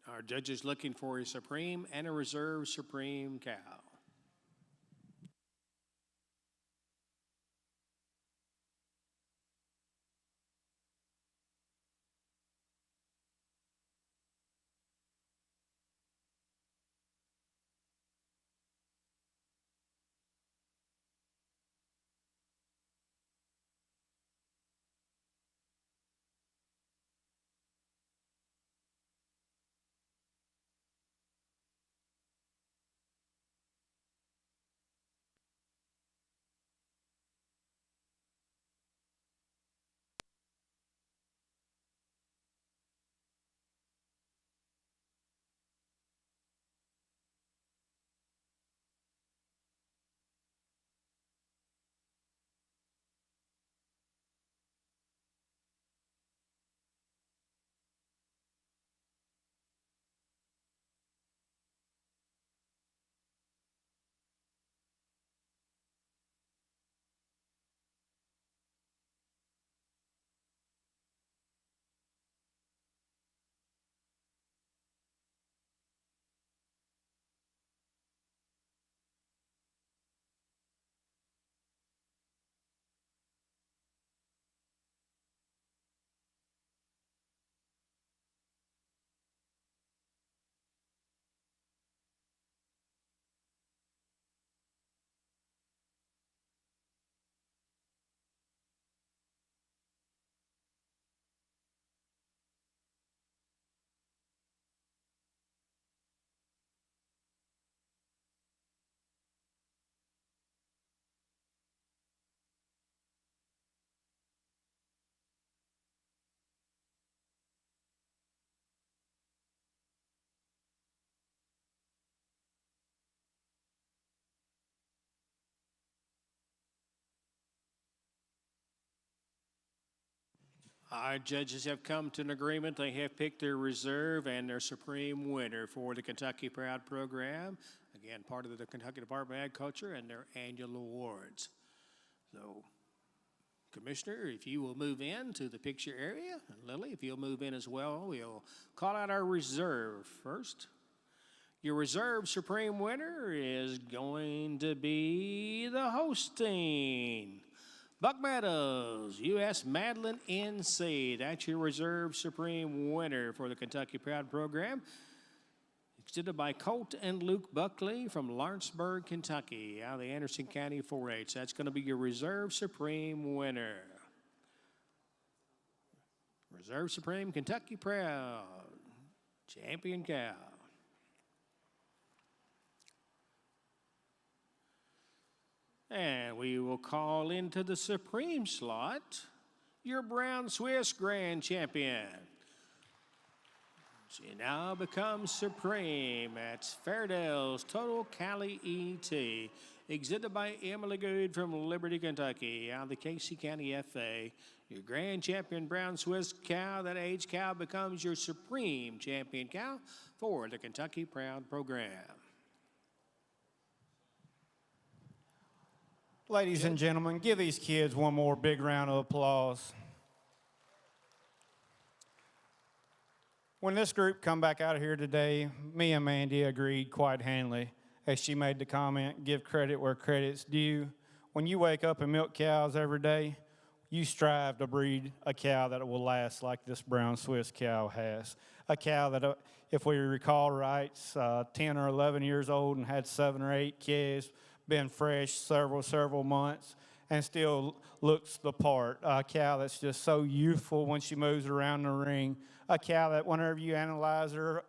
Our judges looking for a supreme and a reserve supreme cow. Our judges have come to an agreement. They have picked their reserve and their supreme winner for the Kentucky Proud program. Again, part of the Kentucky Department of Agriculture and their annual awards. So, Commissioner, if you will move in to the picture area, and Lily, if you'll move in as well, we'll call out our reserve first. Your reserve supreme winner is going to be the Holstein. Buck Meadows, U.S. Madeline NC. That's your reserve supreme winner for the Kentucky Proud program. Extended by Colt and Luke Buckley from Lawrenceburg, Kentucky, out of the Anderson County 4-H. That's going to be your reserve supreme winner. Reserve Supreme Kentucky Proud, champion cow. And we will call into the supreme slot your brown Swiss grand champion. She now becomes supreme. That's Fairdale's Total Cali ET, exhibited by Emily Good from Liberty, Kentucky, out of the Casey County FA. Your grand champion brown Swiss cow, that age cow becomes your supreme champion cow for the Kentucky Proud program. Ladies and gentlemen, give these kids one more big round of applause. When this group come back out of here today, me and Mandy agreed quite handily, as she made the comment, give credit where credit's due. When you wake up and milk cows every day, you strive to breed a cow that will last like this brown Swiss cow has. A cow that, if we recall right, 10 or 11 years old and had 7 or 8 calves, been fresh several months, and still looks the part. A cow that's just so youthful when she moves around the ring. A cow that whenever you analyze her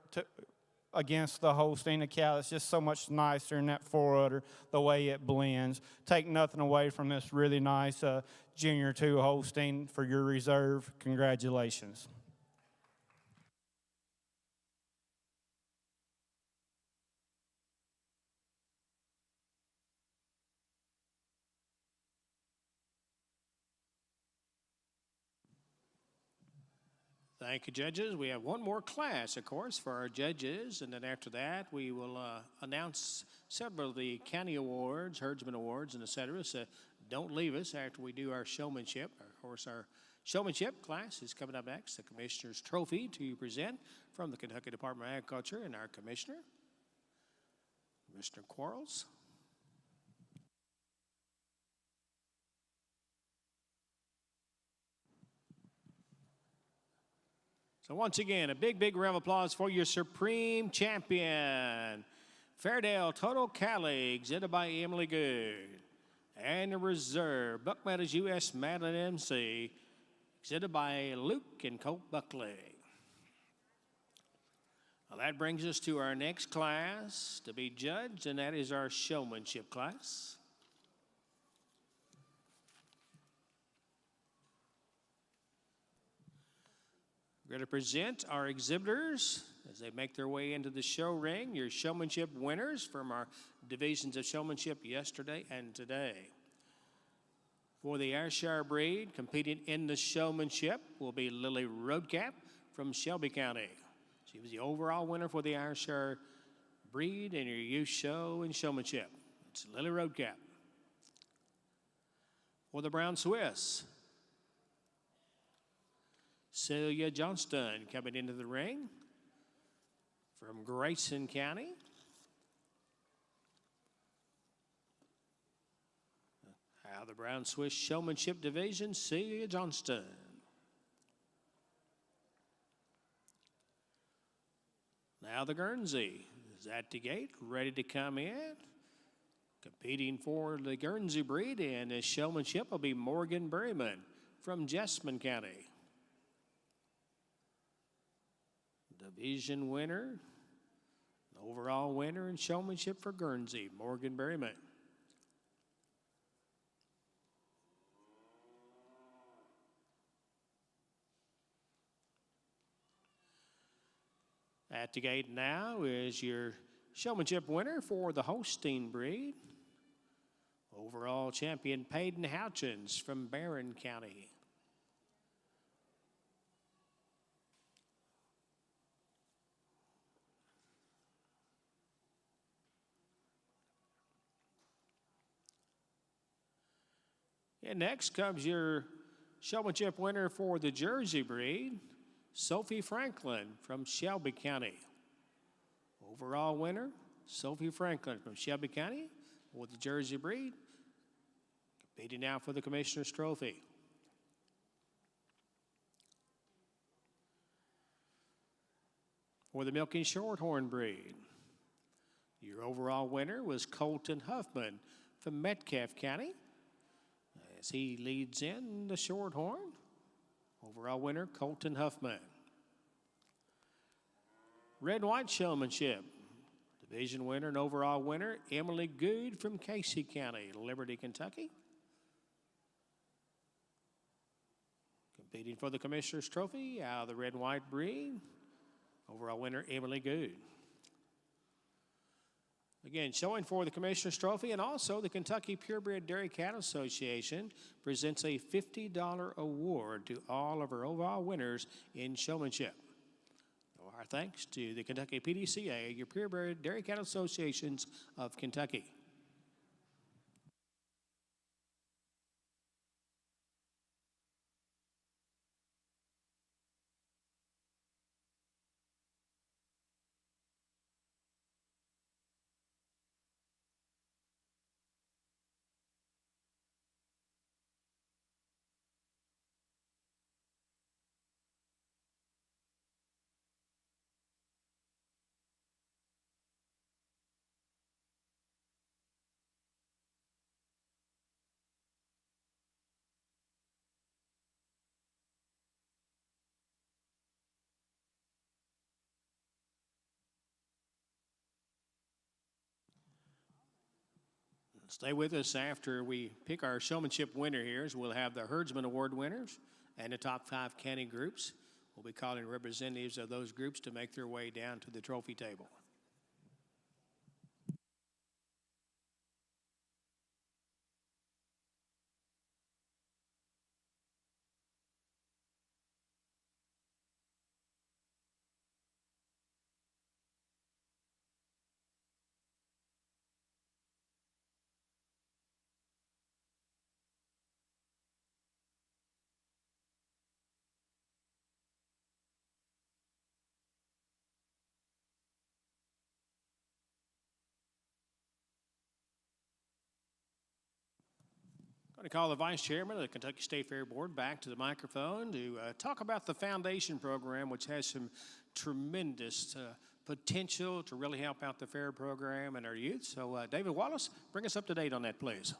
against the Holstein, a cow that's just so much nicer in that forudder, the way it blends. Take nothing away from this really nice Junior 2 Holstein for your reserve. Congratulations. Thank you, judges. We have one more class, of course, for our judges, and then after that, we will announce several of the county awards, herdsman awards, and et cetera. So don't leave us after we do our showmanship. Of course, our showmanship class is coming up next. The Commissioner's Trophy to present from the Kentucky Department of Agriculture and our Commissioner, Commissioner Quarles. So once again, a big round of applause for your supreme champion, Fairdale Total Cali, exhibited by Emily Good. And the reserve, Buck Meadows U.S. Madeline MC, exhibited by Luke and Colt Buckley. Well, that brings us to our next class to be judged, and that is our showmanship class. We're going to present our exhibitors as they make their way into the show ring, your showmanship winners from our divisions of showmanship yesterday and today. For the Ayrshire breed, competing in the showmanship will be Lily Roadcap from Shelby County. She was the overall winner for the Ayrshire breed in your youth show and showmanship. It's Lily Roadcap. For the Brown Swiss, Celia Johnston coming into the ring from Grayson County. Out of the Brown Swiss Showmanship Division, Celia Johnston. Now the Guernsey is at the gate, ready to come in. Competing for the Guernsey breed in this showmanship will be Morgan Berryman from Jessamine County. Division winner, overall winner in showmanship for Guernsey, Morgan Berryman. At the gate now is your showmanship winner for the Holstein breed, overall champion Peyton Houchins from Barron County. And next comes your Showmanship winner for the Jersey breed, Sophie Franklin from Shelby County. Overall winner, Sophie Franklin from Shelby County with the Jersey breed. Competing now for the Commissioner's Trophy. For the Milking Shorthorn breed, your overall winner was Colton Huffman from Metcalfe County as he leads in the Shorthorn. Overall winner, Colton Huffman. Red and White Showmanship, division winner and overall winner, Emily Good from Casey County, Liberty, Kentucky. Competing for the Commissioner's Trophy out of the Red and White breed, overall winner, Emily Good. Again, showing for the Commissioner's Trophy and also the Kentucky Purebred Dairy Cattle Association presents a $50 award to all of our overall winners in showmanship. So our thanks to the Kentucky PDCA, your Purebred Dairy Cattle Associations of Kentucky. Stay with us after we pick our showmanship winner here. We'll have the Herdsman Award winners and the top 5 county groups. We'll be calling representatives of those groups to make their way down to the trophy table. I'm going to call the Vice Chairman of the Kentucky State Fair Board back to the microphone to talk about the foundation program, which has some tremendous potential to really help out the fair program and our youth. So, David Wallace, bring us up to date on that, please.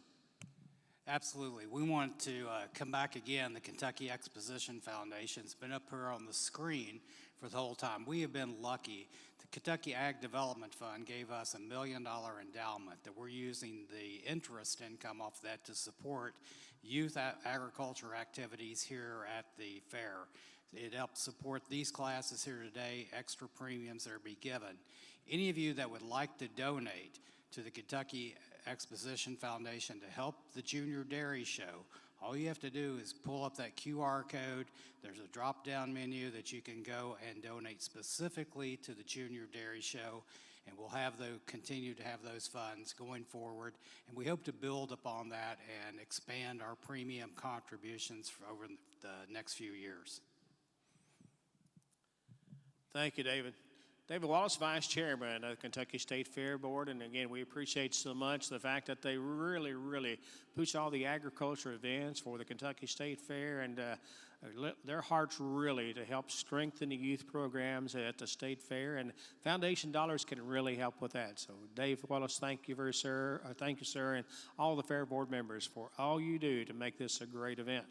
Absolutely. We want to come back again. The Kentucky Exposition Foundation's been up here on the screen for the whole time. We have been lucky. The Kentucky Ag Development Fund gave us $1 million endowment that we're using the interest income off that to support youth agriculture activities here at the fair. It helps support these classes here today, extra premiums that are be given. Any of you that would like to donate to the Kentucky Exposition Foundation to help the Junior Dairy Show, all you have to do is pull up that QR code. There's a drop-down menu that you can go and donate specifically to the Junior Dairy Show, and we'll have continue to have those funds going forward. And we hope to build upon that and expand our premium contributions for over the next few years. Thank you, David. David Wallace, Vice Chairman of the Kentucky State Fair Board, and again, we appreciate so much the fact that they really push all the agriculture events for the Kentucky State Fair, and their heart's really to help strengthen the youth programs at the State Fair, and foundation dollars can really help with that. So, Dave Wallace, thank you, sir, and all the Fair Board members for all you do to make this a great event.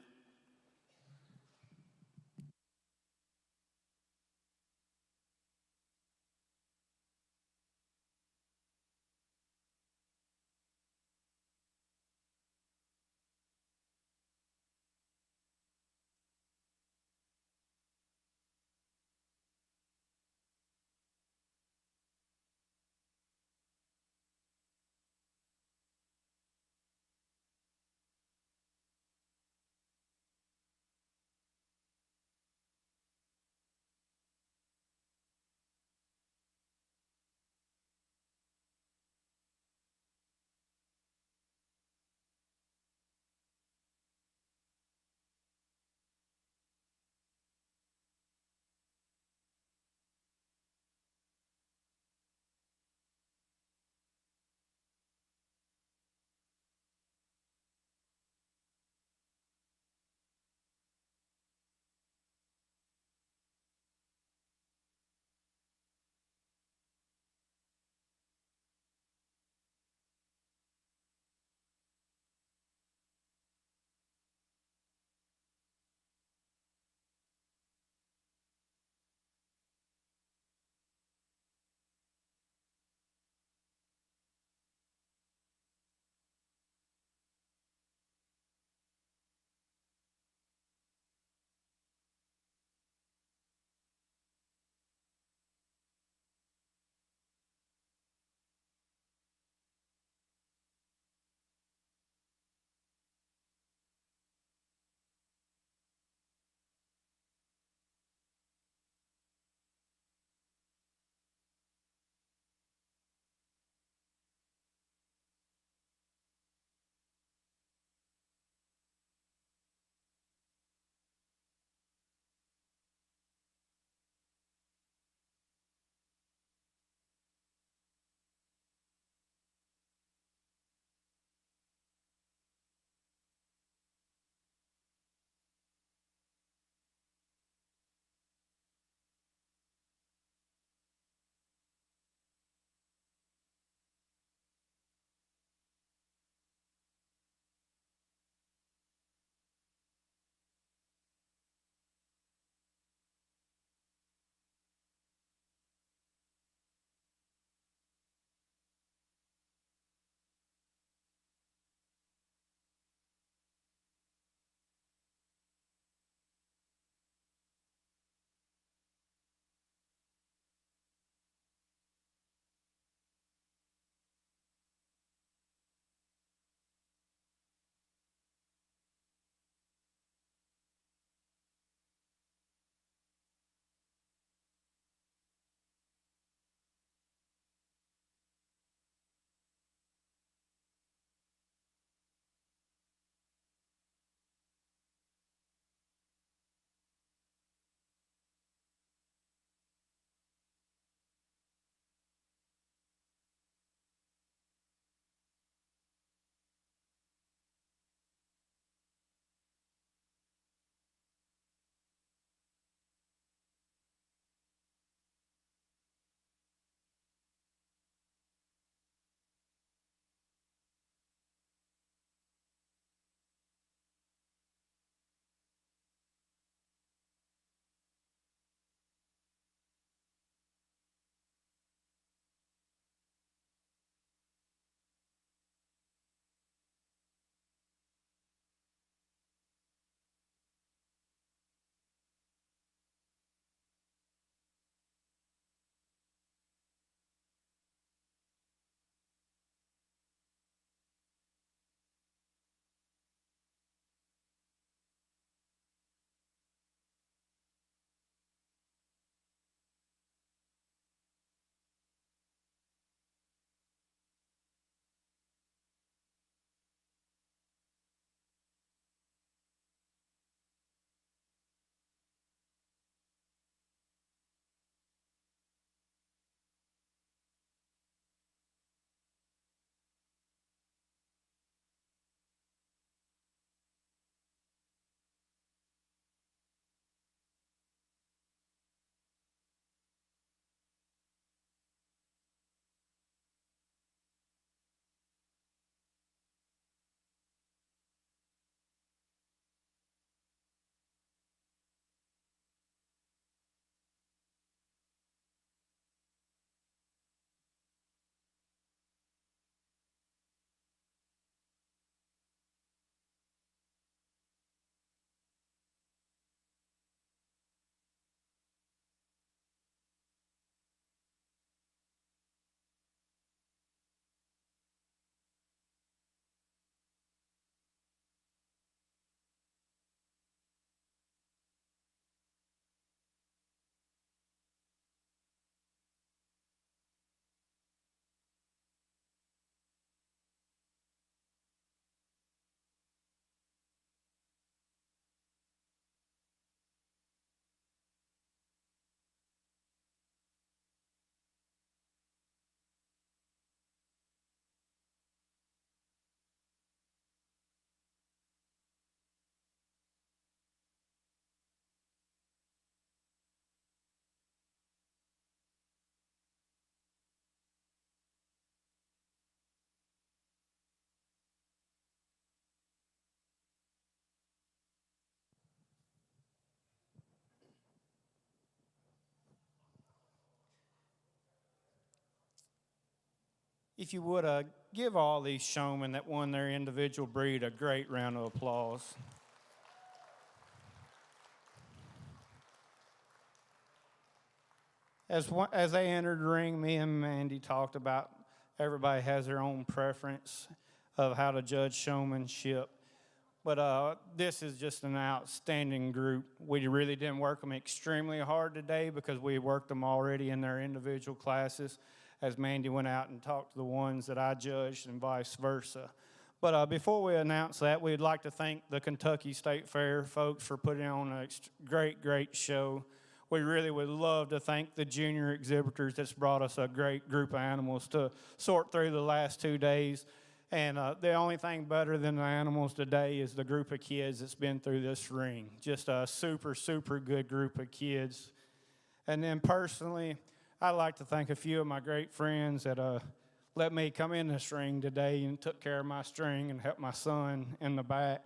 if you would, give all these showmen that won their individual breed a great round of applause. As they entered the ring, me and Mandy talked about everybody has their own preference of how to judge showmanship. But this is just an outstanding group. We really didn't work them extremely hard today because we worked them already in their individual classes as Mandy went out and talked to the ones that I judged and vice versa. But before we announce that, we'd like to thank the Kentucky State Fair folks for putting on a great show. We really would love to thank the junior exhibitors that's brought us a great group of animals to sort through the last 2 days. And the only thing better than the animals today is the group of kids that's been through this ring. Just a super good group of kids. And then personally, I'd like to thank a few of my great friends that let me come in this ring today and took care of my string and helped my son in the back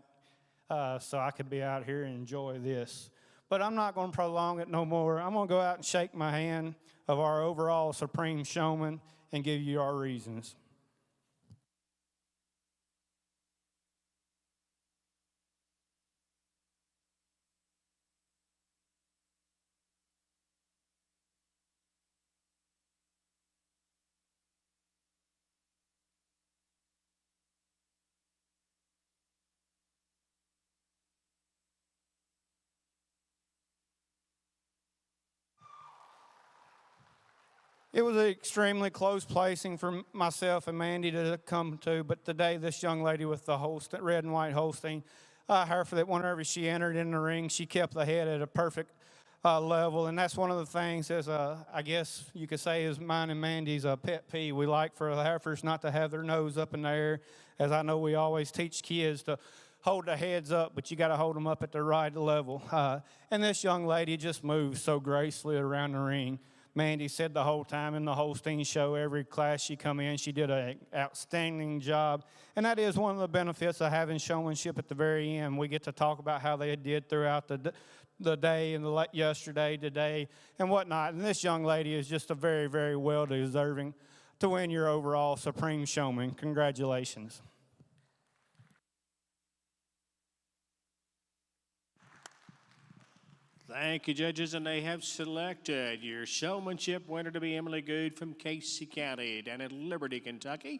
so I could be out here and enjoy this. But I'm not going to prolong it no more. I'm going to go out and shake my hand of our overall supreme showman and give you our reasons. It was an extremely close placing for myself and Mandy to come to, but today this young lady with the red and white Holstein heifer, that whenever she entered in the ring, she kept the head at a perfect level, and that's one of the things, as I guess you could say, is mine and Mandy's pet peeve. We like for the heifers not to have their nose up in the air, as I know we always teach kids to hold their heads up, but you got to hold them up at the right level. And this young lady just moves so gracefully around the ring. Mandy said the whole time in the Holstein show, every class she come in, she did an outstanding job. And that is one of the benefits of having showmanship at the very end. We get to talk about how they did throughout the day and yesterday, today, and whatnot. And this young lady is just a very well deserving to win your overall Supreme Showman. Congratulations. Thank you, judges, and they have selected your showmanship winner to be Emily Good from Casey County down in Liberty, Kentucky,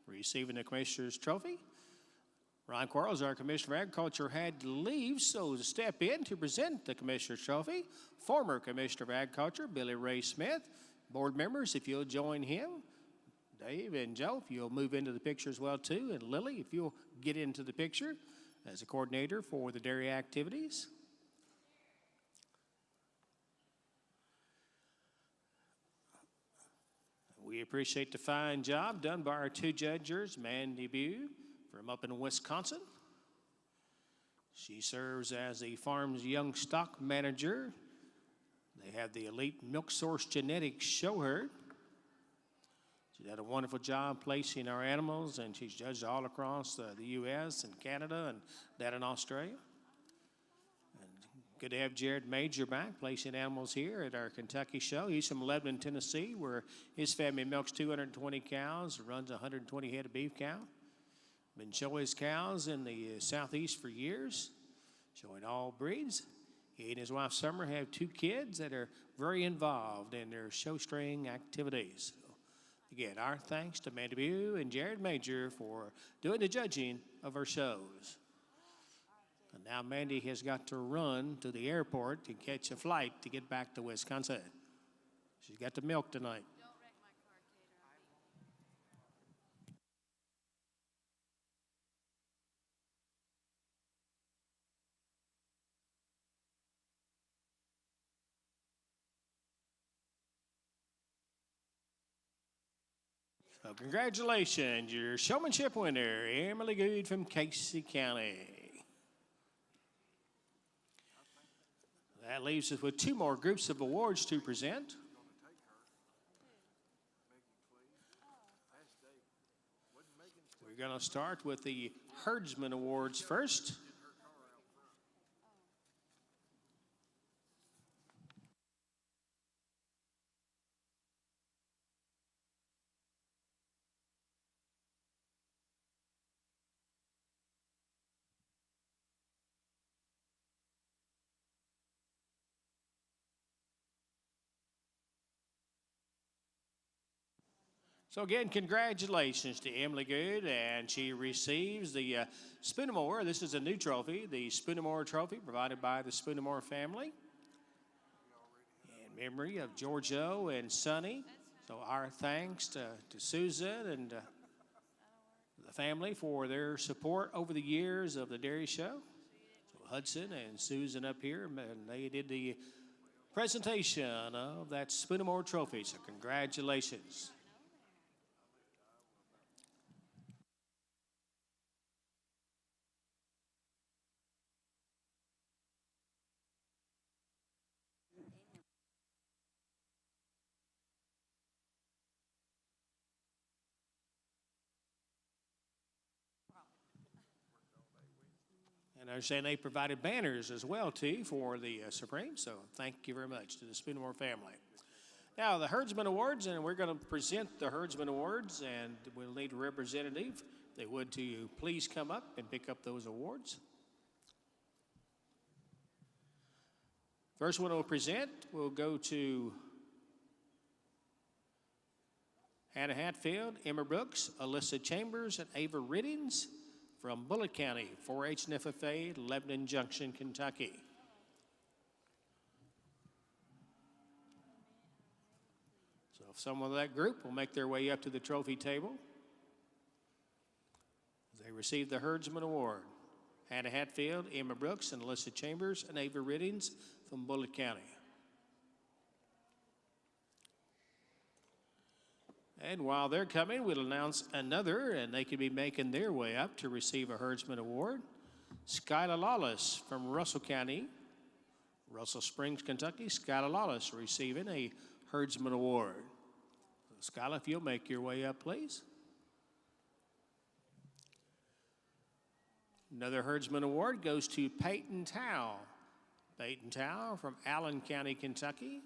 receiving the Commissioner's Trophy. Ron Quarles, our Commissioner of Agriculture, had to leave, so to step in to present the Commissioner's Trophy, former Commissioner of Agriculture, Billy Ray Smith. Board members, if you'll join him, Dave and Joe, if you'll move into the picture as well, too, and Lily, if you'll get into the picture as a coordinator for the dairy activities. We appreciate the fine job done by our two judges, Mandy Bew from up in Wisconsin. She serves as the farm's young stock manager. They have the elite milk source genetics show herd. She's done a wonderful job placing our animals, and she's judged all across the U.S. and Canada and down in Australia. Good to have Jared Major back, placing animals here at our Kentucky show. He's from Lebanon, Tennessee, where his family milks 220 cows, runs 120 head of beef cow. Been showing his cows in the southeast for years, showing all breeds. He and his wife Summer have 2 kids that are very involved in their show string activities. So, again, our thanks to Mandy Bew and Jared Major for doing the judging of our shows. And now Mandy has got to run to the airport to catch a flight to get back to Wisconsin. She's got the milk tonight. Don't wreck my car, So congratulations, your showmanship winner, Emily Good from Casey County. That leaves us with 2 more groups of awards to present. We're going to start with the Herdsman Awards first. So again, congratulations to Emily Good, and she receives the Spoonamore. This is a new trophy, the Spoonamore Trophy, provided by the Spoonamore family in memory of George O. and Sonny. So our thanks to Susan and the family for their support over the years of the Dairy Show. So Hudson and Susan up here, and they did the presentation of that Spoonamore Trophy. So congratulations. And I understand they provided banners as well, too, for the Supreme. So thank you very much to the Spoonamore family. Now, the Herdsman Awards, and we're going to present the Herdsman Awards, and we'll need a representative. If they would, to please come up and pick up those awards. First one we'll present will go to Hannah Hatfield, Emma Brooks, Alyssa Chambers, and Ava Riddings from Bullitt County, 4-H and FFA, Lebanon Junction, Kentucky. So if someone of that group will make their way up to the trophy table, they receive the Herdsman Award. Hannah Hatfield, Emma Brooks, and Alyssa Chambers, and Ava Riddings from Bullitt County. And while they're coming, we'll announce another, and they could be making their way up to receive a Herdsman Award. Skylar Lawless from Russell County, Russell Springs, Kentucky. Skylar Lawless receiving a Herdsman Award. So Skylar, if you'll make your way up, please. Another Herdsman Award goes to Peyton Tao. Peyton Tao from Allen County, Kentucky.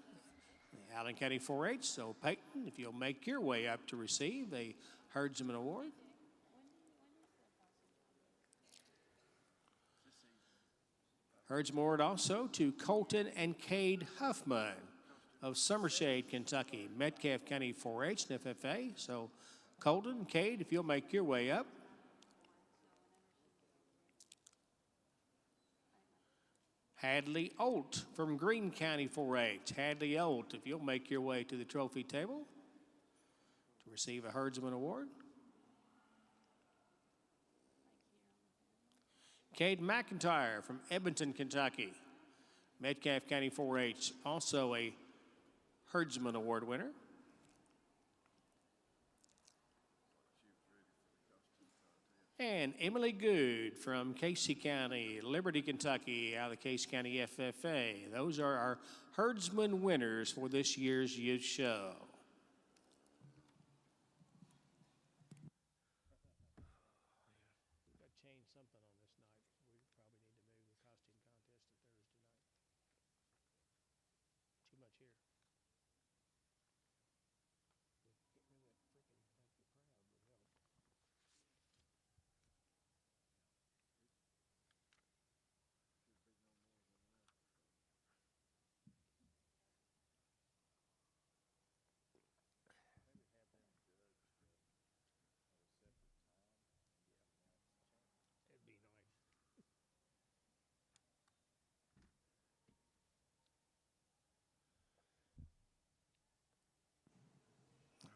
Allen County 4-H. So Peyton, if you'll make your way up to receive a Herdsman Award. Herdsman Award also to Colton and Cade Huffman of Summershade, Kentucky. Metcalfe County 4-H and FFA. So Colton and Cade, if you'll make your way up. Hadley Olt from Greene County 4-H. Hadley Olt, if you'll make your way to the trophy table to receive a Herdsman Award. Cade McIntyre from Edmonton, Kentucky. Metcalfe County 4-H, also a Herdsman Award winner. And Emily Good from Casey County, Liberty, Kentucky, out of the Casey County FFA. Those are our Herdsman winners for this year's youth show. We've got to change something on this night. We probably need to move the costume contest to Thursday night. Too much here. Get rid of that freaking crowd would help. It'd be nice.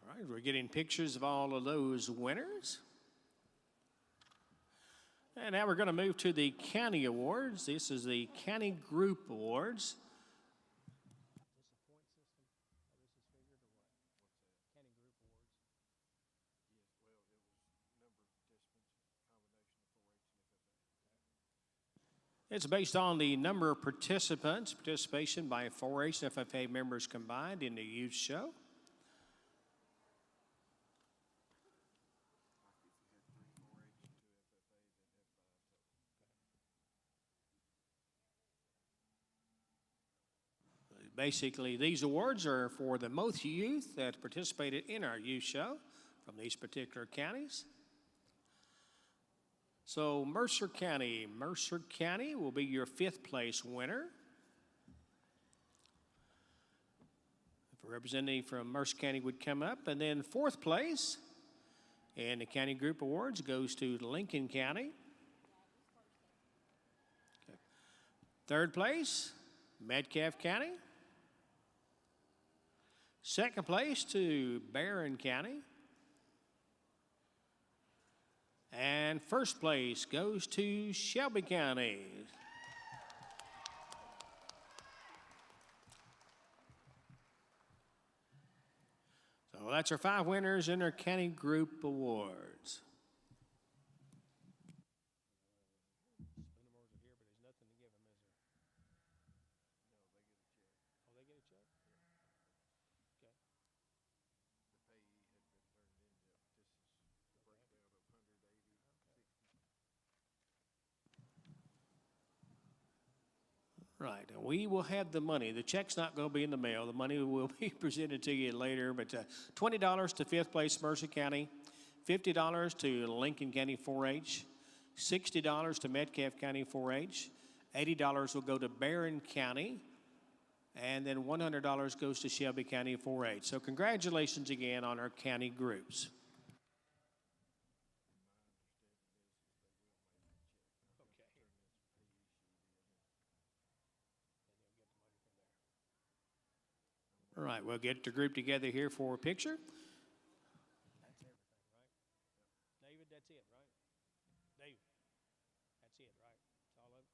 All right, we're getting pictures of all of those winners. And now we're going to move to the county awards. This is the county group awards. It's based on the number of participation by 4-H and FFA members combined in the youth show. Basically, these awards are for the most youth that participated in our youth show from these particular counties. So Mercer County will be your 5th place winner. If a representative from Mercer County would come up. And then fourth place in the county group awards goes to Lincoln County. Okay. Third place, Metcalfe County. Second place to Barron County. And first place goes to Shelby County. So that's our 5 winners in our county group awards. Right, and we will have the money. The check's not going to be in the mail. The money will be presented to you later. But $20 to fifth place Mercer County, $50 to Lincoln County 4-H, $60 to Metcalfe County 4-H, $80 will go to Barron County, and then $100 goes to Shelby County 4-H. So congratulations again on our county groups. All right, we'll get the group together here for a picture. That's everything, right? David, that's it, right? David, that's it, right? It's all of it?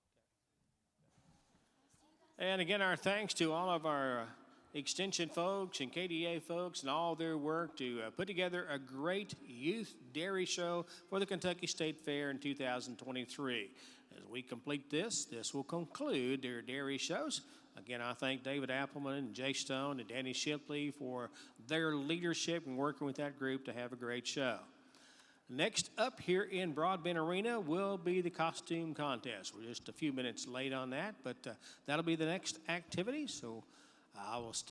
Okay. And again, our thanks to all of our extension folks and KDA folks and all their work to put together a great youth dairy show for the Kentucky State Fair in 2023. As we complete this will conclude their dairy shows. Again, I thank David Appleman and Jay Stone and Danny Shipley for their leadership and working with that group to have a great show. Next up here in Broadbent Arena will be the costume contest. We're just a few minutes late on that, but that'll be the next activity, so I will